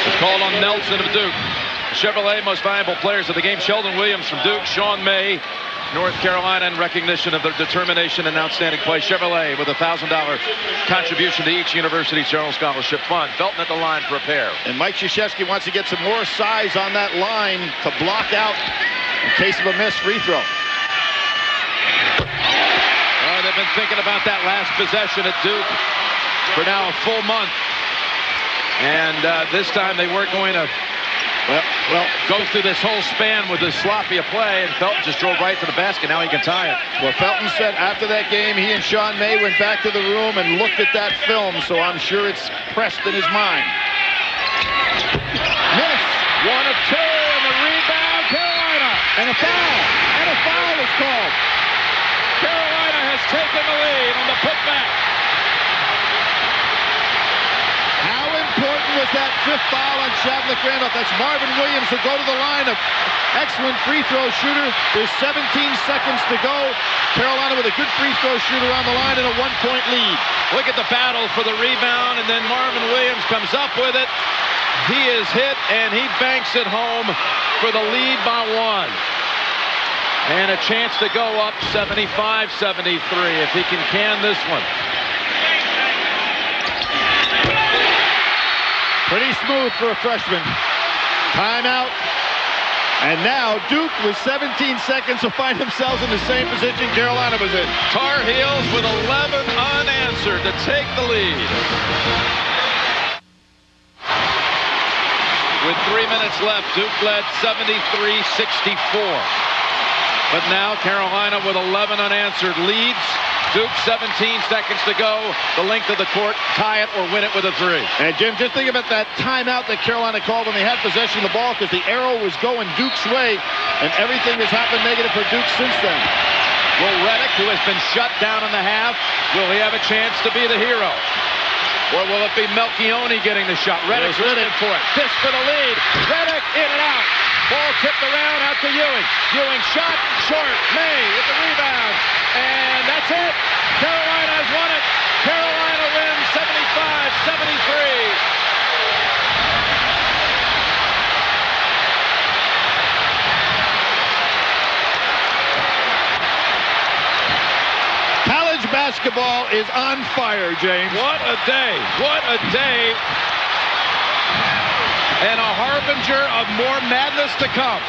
A: It's called on Nelson of Duke. Chevrolet most valuable players of the game. Sheldon Williams from Duke. Sean May, North Carolina, in recognition of their determination and outstanding play. Chevrolet with a $1,000 contribution to each university's General Scholarship Fund. Felton at the line for a pair.
B: And Mike Krzyzewski wants to get some more size on that line to block out in case of a missed free throw.
A: They've been thinking about that last possession at Duke for now a full month. And this time they weren't going to go through this whole span with this sloppy a play, and Felton just drove right to the basket. Now he can tie it.
B: Well, Felton said after that game, he and Sean May went back to the room and looked at that film, so I'm sure it's pressed in his mind.
A: Miss. 1 of 2, and the rebound, Carolina.
B: And a foul. And a foul is called.
A: Carolina has taken the lead on the putback.
B: How important was that 5th foul on Shavlik Randolph? That's Marvin Williams who go to the line. An excellent free throw shooter. There's 17 seconds to go. Carolina with a good free throw shooter on the line and a 1-point lead.
A: Look at the battle for the rebound, and then Marvin Williams comes up with it. He is hit, and he banks it home for the lead by 1. And a chance to go up 75-73 if he can this one.
B: Pretty smooth for a freshman. Timeout. And now Duke with 17 seconds will find themselves in the same position Carolina was in.
A: Tar Heels with 11 unanswered to take the lead. With 3 minutes left, Duke led 73-64. But now Carolina with 11 unanswered leads. Duke 17 seconds to go. The length of the court, tie it or win it with a 3.
B: And Jim, just think about that timeout that Carolina called when they had possession of the ball, because the arrow was going Duke's way, and everything has happened negative for Duke since then.
A: Will Reddick, who has been shut down in the half, will he have a chance to be the hero? Or will it be Melchione getting the shot? Reddick's looking for it. This for the lead. Reddick in and out. Ball tipped around out to Ewing. Ewing shot short. May with the rebound. And that's it. Carolina has won it. Carolina wins 75-73.
B: Basketball is on fire, James.
A: What a day. What a day. And a harbinger of more madness to come.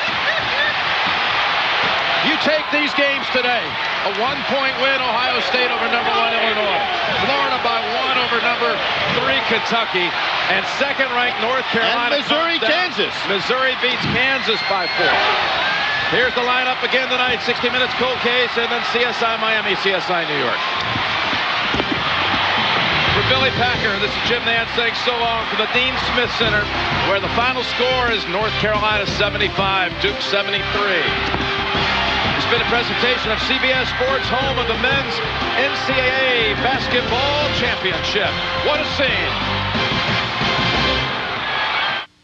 A: You take these games today. A 1-point win, Ohio State over number 1 Illinois. Florida by 1 over number 3 Kentucky. And second-ranked North Carolina.
B: And Missouri, Kansas.
A: Missouri beats Kansas by 4. Here's the lineup again tonight. 60 Minutes Cold Case, and then CSI Miami, CSI New York. For Billy Packer, this is Jim Nantz saying so long from the Dean Smith Center, where the final score is North Carolina 75, Duke 73. It's been a presentation of CBS Sports, home of the men's NCAA basketball championship. What a scene.